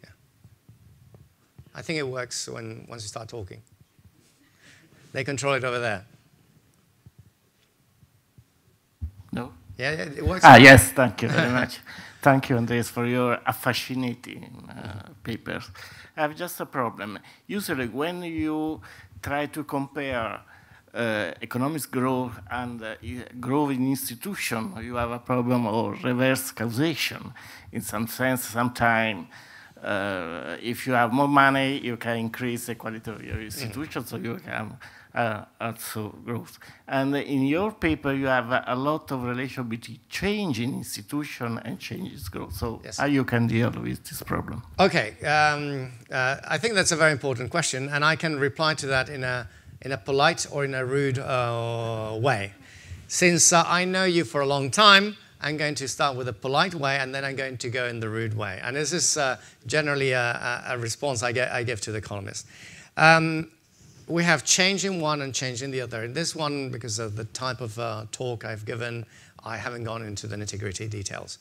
Yeah. I think it works once you start talking. They control it over there. No? Yeah, it works. Yes, thank you very much. Thank you, Andrés, for your fascinating papers. I have just a problem. Usually, when you try to compare economic growth and growth in institution, you have a problem of reverse causation. In some sense, sometimes if you have more money, you can increase the quality of your institution, so you can also growth. And in your paper, you have a lot of relation between change in institution and changes growth. So yes. How you can deal with this problem? Okay, I think that's a very important question, and I can reply to that in a polite or in a rude way. Since I know you for a long time, I'm going to start with a polite way, and then I'm going to go in the rude way. And this is generally a response I give to the economists. We have change in one and change in the other. In this one, because of the type of talk I've given, I haven't gone into the nitty-gritty details.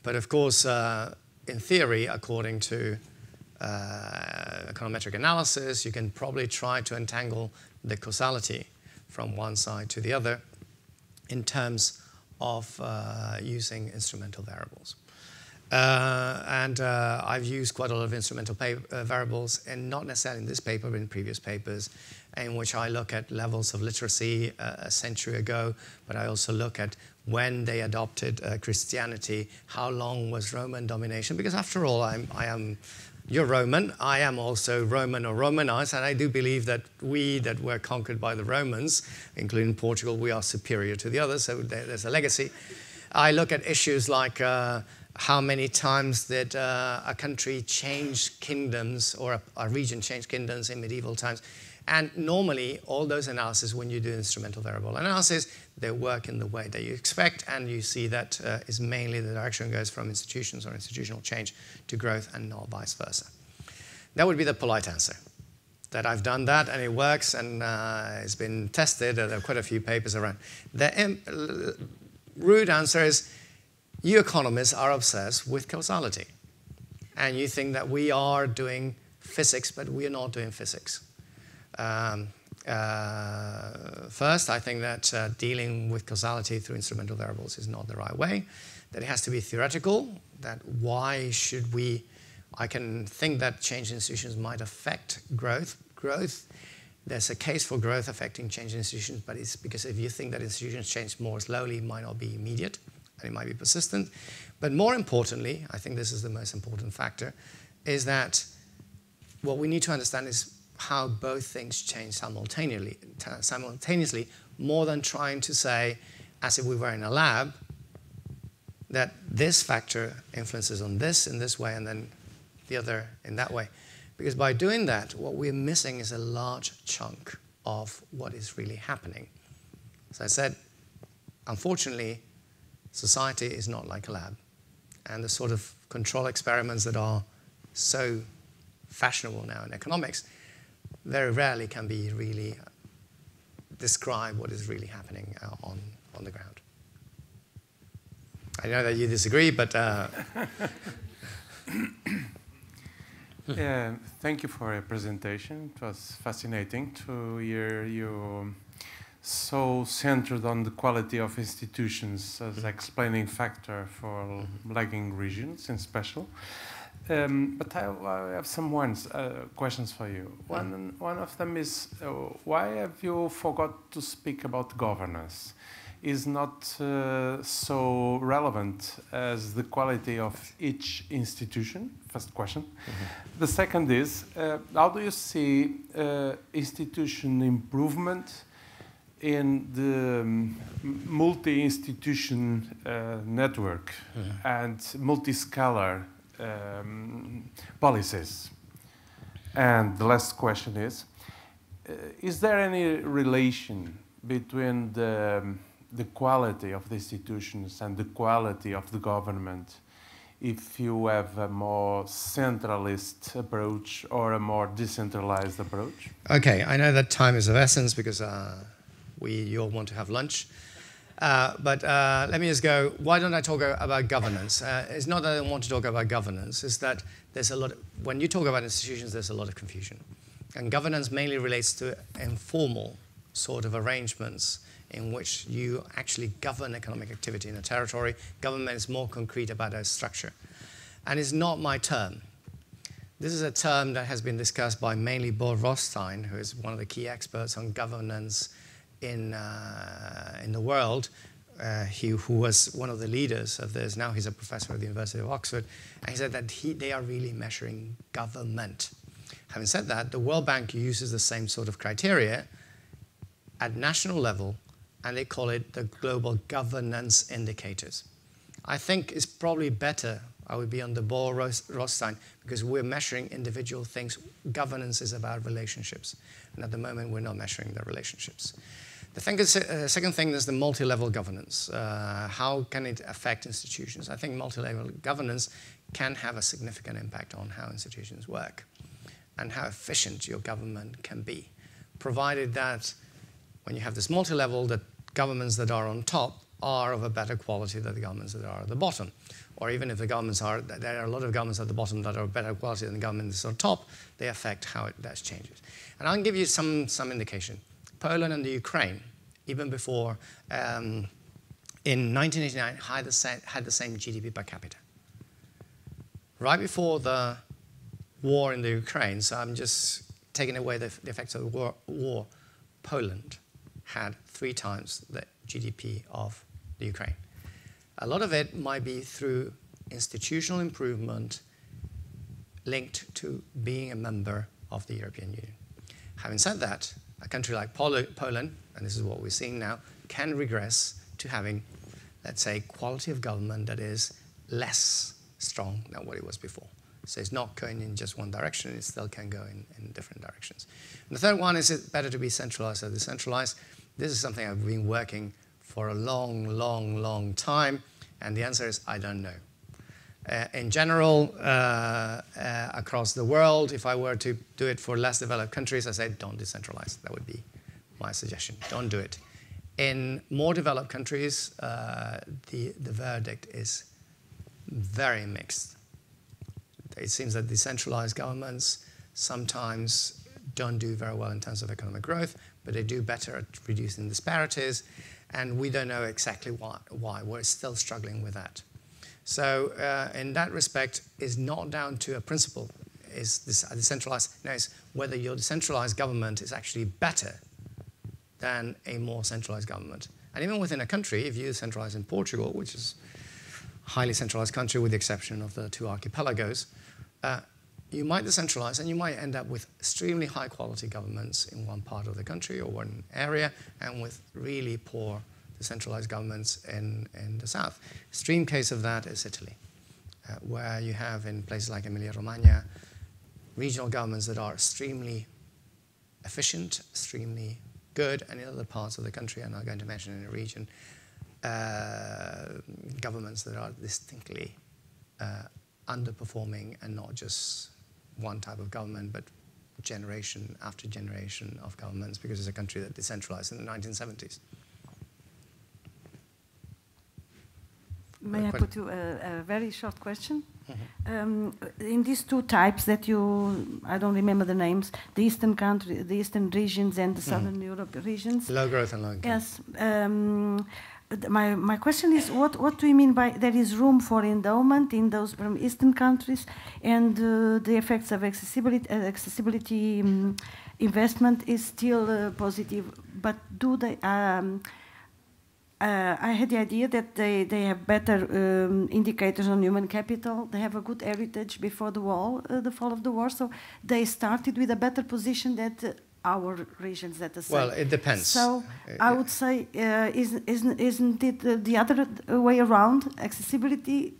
But of course, in theory, according to econometric analysis, you can probably try to entangle the causality from one side to the other in terms of using instrumental variables. I've used quite a lot of instrumental variables, and not necessarily in this paper, but in previous papers, in which I look at levels of literacy a century ago, but I also look at when they adopted Christianity, how long was Roman domination, because after all, you're Roman, I am also Roman or Romanized, and I do believe that we that were conquered by the Romans, including Portugal, we are superior to the others, so there's a legacy. I look at issues like how many times did a country change kingdoms, or a region change kingdoms in medieval times. And normally, all those analyses, when you do instrumental variable analysis, they work in the way that you expect, and you see that is mainly the direction goes from institutions or institutional change to growth and not vice versa. That would be the polite answer, that I've done that and it works, and it's been tested. There are quite a few papers around. The rude answer is, you economists are obsessed with causality, and you think that we are doing physics, but we are not doing physics. First, I think that dealing with causality through instrumental variables is not the right way, that it has to be theoretical, that why should we, I can think that change in institutions might affect growth. There's a case for growth affecting change in institutions, but it's because if you think that institutions change more slowly, it might not be immediate, and it might be persistent. But more importantly, I think this is the most important factor, is that what we need to understand is how both things change simultaneously, more than trying to say, as if we were in a lab, that this factor influences on this in this way and then the other in that way. Because by doing that, what we're missing is a large chunk of what is really happening. As I said, unfortunately, society is not like a lab. And the sort of control experiments that are so fashionable now in economics very rarely can be really describe what is really happening on the ground. I know that you disagree, but... Thank you for your presentation. It was fascinating to hear you so centered on the quality of institutions as explaining factor for lagging regions in special. But I have some questions for you. One of them is, why have you forgot to speak about governance? Is not so relevant as the quality of each institution? First question. The second is, how do you see institution improvement in the multi-institution network and multi-scalar policies? And the last question is there any relation between the quality of the institutions and the quality of the government if you have a more centralist approach or a more decentralized approach? Okay, I know that time is of essence because you all want to have lunch. But let me just go, why don't I talk about governance? It's not that I don't want to talk about governance, it's that there's a lot, when you talk about institutions, there's a lot of confusion. And governance mainly relates to informal sort of arrangements in which you actually govern economic activity in a territory. Government is more concrete about a structure. And it's not my term. This is a term that has been discussed by mainly Bo Rothstein, who is one of the key experts on governance in the world, who was one of the leaders of this. Now he's a professor at the University of Oxford. And he said that they are really measuring government. Having said that, the World Bank uses the same sort of criteria at national level, and they call it the global governance indicators. I think it's probably better, I would be on the Bo Rothstein, because we're measuring individual things. Governance is about relationships. And at the moment, we're not measuring the relationships. The second thing is the multi-level governance. How can it affect institutions? I think multi-level governance can have a significant impact on how institutions work and how efficient your government can be, provided that when you have this multi-level, the governments that are on top are of a better quality than the governments that are at the bottom. Or even if the governments are, there are a lot of governments at the bottom that are of better quality than the governments on top, they affect how that changes. And I'll give you some indication. Poland and the Ukraine, even before, in 1989, had the same GDP per capita. Right before the war in the Ukraine, so I'm just taking away the effects of the war, Poland had 3 times the GDP of the Ukraine. A lot of it might be through institutional improvement linked to being a member of the European Union. Having said that, a country like Poland, and this is what we're seeing now, can regress to having, let's say, quality of government that is less strong than what it was before. So it's not going in just one direction, it still can go in different directions. And the third one is, it better to be centralized or decentralized? This is something I've been working for a long time, and the answer is I don't know. In general, across the world, if I were to do it for less developed countries, I say don't decentralize. That would be my suggestion. Don't do it. In more developed countries, the verdict is very mixed. It seems that decentralized governments sometimes don't do very well in terms of economic growth, but they do better at reducing disparities, and we don't know exactly why. We're still struggling with that. So in that respect, it's not down to a principle. Is this a decentralized? No, it's whether your decentralized government is actually better than a more centralized government. And even within a country, if you centralize in Portugal, which is a highly centralized country with the exception of the 2 archipelagos, you might decentralize and you might end up with extremely high quality governments in one part of the country or one area, and with really poor decentralized governments in the south. Extreme case of that is Italy, where you have in places like Emilia-Romagna, regional governments that are extremely efficient, extremely good, and in other parts of the country, I'm not going to mention in a region, governments that are distinctly underperforming, and not just one type of government, but generation after generation of governments, because it's a country that decentralized in the 1970s. May I put you a very short question? In these two types that you, I don't remember the names, the eastern country, the eastern regions and the southern Europe regions. Low growth and low income. Yes. My question is, what do you mean by there is room for endowment in those from eastern countries, and the effects of accessibility investment is still positive, but do they? I had the idea that they have better indicators on human capital. They have a good heritage before the wall, the fall of the war. So they started with a better position than our regions, let us say. Well, it depends. So I would say, isn't it the other way around? Accessibility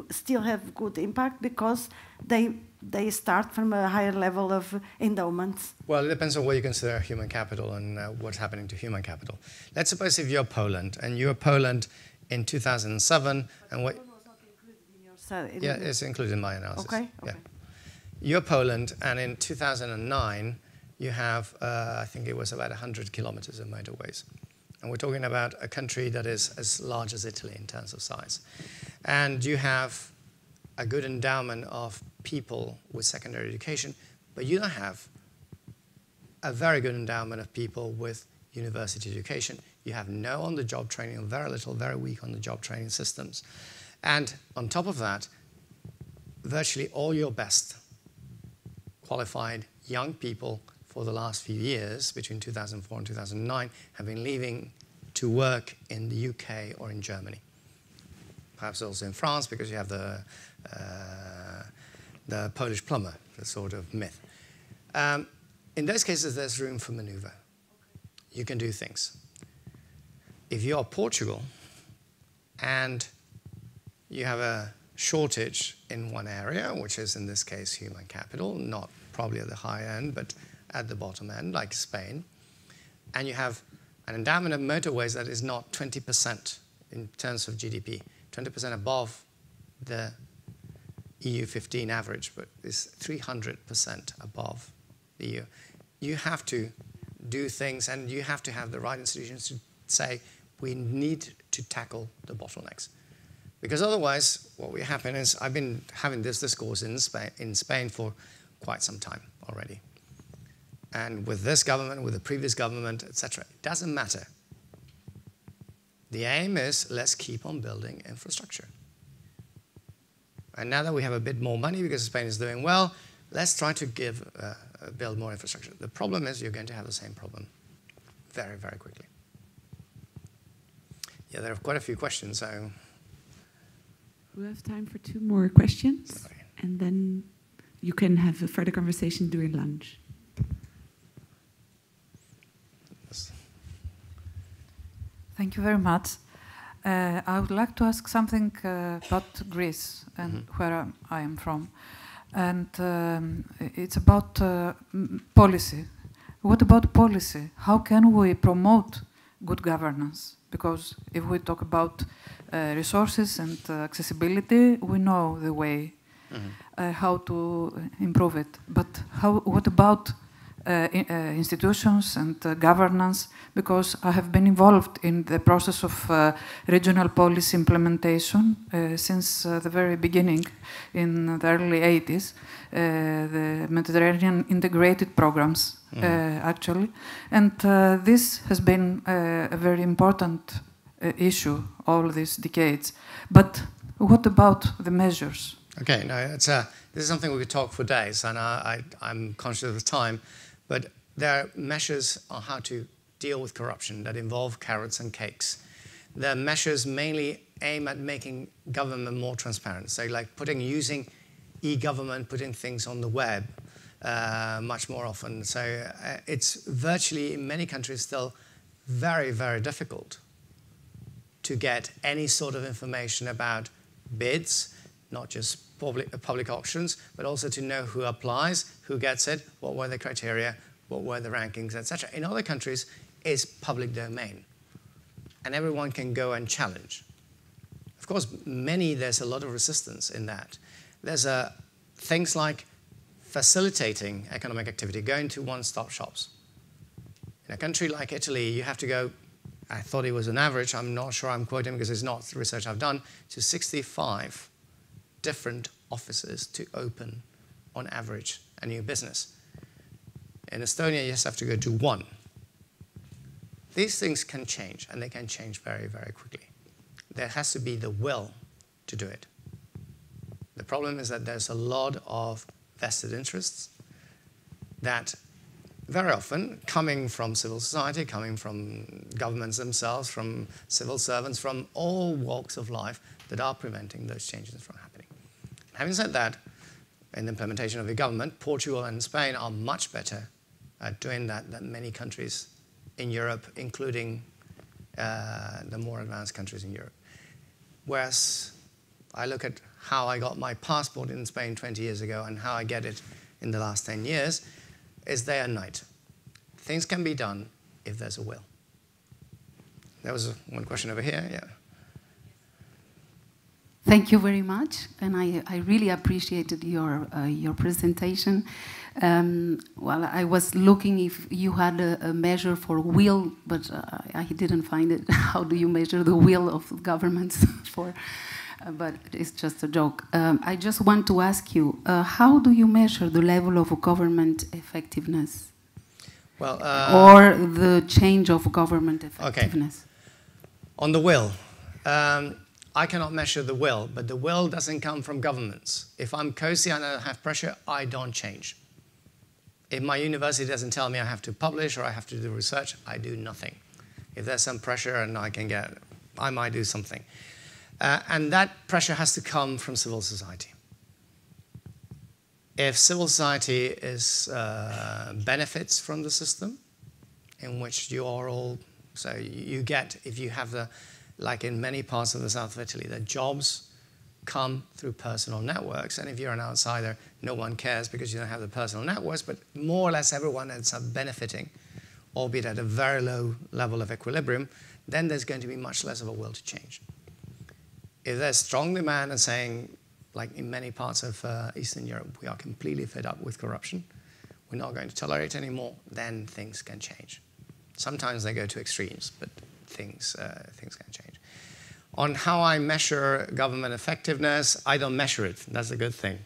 still have good impact because they start from a higher level of endowments. Well, it depends on what you consider human capital and what's happening to human capital. Let's suppose if you're Poland, and you're Poland in 2007, and what... Yeah, it's included in my analysis. Okay. Yeah. You're Poland, and in 2009, you have, I think it was about 100 kilometers of motorways. And we're talking about a country that is as large as Italy in terms of size. And you have a good endowment of people with secondary education, but you don't have a very good endowment of people with university education. You have no on-the-job training, or very little, very weak on-the-job training systems. And on top of that, virtually all your best qualified young people for the last few years, between 2004 and 2009, have been leaving to work in the UK or in Germany. Perhaps also in France, because you have the Polish plumber, the sort of myth. In those cases, there's room for maneuver. You can do things. If you are Portugal and you have a shortage in one area, which is in this case human capital, not probably at the high end, but at the bottom end, like Spain, and you have an endowment of motorways that is not 20% in terms of GDP, 20% above the EU 15 average, but is 300% above the EU. You have to do things, and you have to have the right institutions to say, we need to tackle the bottlenecks. Because otherwise, what will happen is, I've been having this discourse in Spain for quite some time already. And with this government, with the previous government, etc., it doesn't matter. The aim is, let's keep on building infrastructure. And now that we have a bit more money because Spain is doing well, let's try to build more infrastructure. The problem is you're going to have the same problem very, very quickly. Yeah, there are quite a few questions, so... We have time for 2 more questions, Sorry. and then you can have a further conversation during lunch. Yes. Thank you very much. I would like to ask something about Greece and where I am from. And it's about policy. What about policy? How can we promote good governance? Because if we talk about resources and accessibility, we know the way how to improve it. But what about institutions and governance? Because I have been involved in the process of regional policy implementation since the very beginning in the early 80s, the Mediterranean integrated programs actually. And this has been a very important issue all these decades. But what about the measures? Okay, no, this is something we could talk for days, and I'm conscious of the time, but there are measures on how to deal with corruption that involve carrots and cakes. The measures mainly aim at making government more transparent, so like using e-government, putting things on the web much more often. So it's virtually, in many countries, still very, very difficult to get any sort of information about bids, not just public auctions, but also to know who applies, who gets it, what were the criteria, what were the rankings, etc. In other countries, it's public domain, and everyone can go and challenge. Of course, there's a lot of resistance in that. There's things like facilitating economic activity, going to one-stop shops. In a country like Italy, you have to go I thought it was an average, I'm not sure I'm quoting because it's not research I've done, to 65 different offices to open, on average, a new business. In Estonia, you just have to go to 1. These things can change, and they can change very, very quickly. There has to be the will to do it. The problem is that there's a lot of vested interests that very often coming from civil society, coming from governments themselves, from civil servants, from all walks of life that are preventing those changes from happening. Having said that, in the implementation of the government, Portugal and Spain are much better at doing that than many countries in Europe, including the more advanced countries in Europe. Whereas I look at how I got my passport in Spain 20 years ago and how I get it in the last 10 years, is day and night. Things can be done if there's a will. There was one question over here, yeah. Thank you very much, and I really appreciated your presentation. Well, I was looking if you had a measure for will, but I didn't find it. How do you measure the will of governments for? But it's just a joke. I just want to ask you, how do you measure the level of government effectiveness? Well, or the change of government effectiveness? Okay. On the will, I cannot measure the will, but the will doesn't come from governments. If I'm COSI and I have pressure, I don't change. If my university doesn't tell me I have to publish or I have to do research, I do nothing. If there's some pressure and I might do something. And that pressure has to come from civil society. If civil society benefits from the system, in which you are all, so you get, if you have the, like in many parts of the south of Italy, the jobs come through personal networks, and if you're an outsider, no one cares because you don't have the personal networks, but more or less everyone ends up benefiting, albeit at a very low level of equilibrium, then there's going to be much less of a will to change. If there's strong demand and saying, like in many parts of Eastern Europe, we are completely fed up with corruption, we're not going to tolerate it anymore, then things can change. Sometimes they go to extremes, but things can change. On how I measure government effectiveness, I don't measure it. That's a good thing.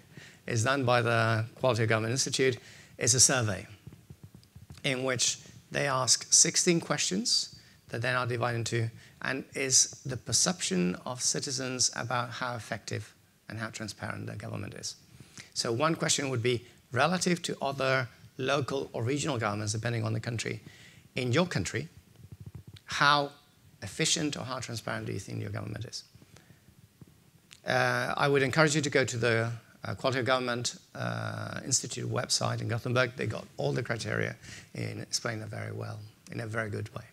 It's done by the Quality of Government Institute. It's a survey in which they ask 16 questions that then are divided into, and is the perception of citizens about how effective and how transparent the government is. So one question would be, relative to other local or regional governments, depending on the country, in your country, how efficient or how transparent do you think your government is? I would encourage you to go to the Quality of Government Institute website in Gothenburg. They got all the criteria and explain it very well, in a very good way.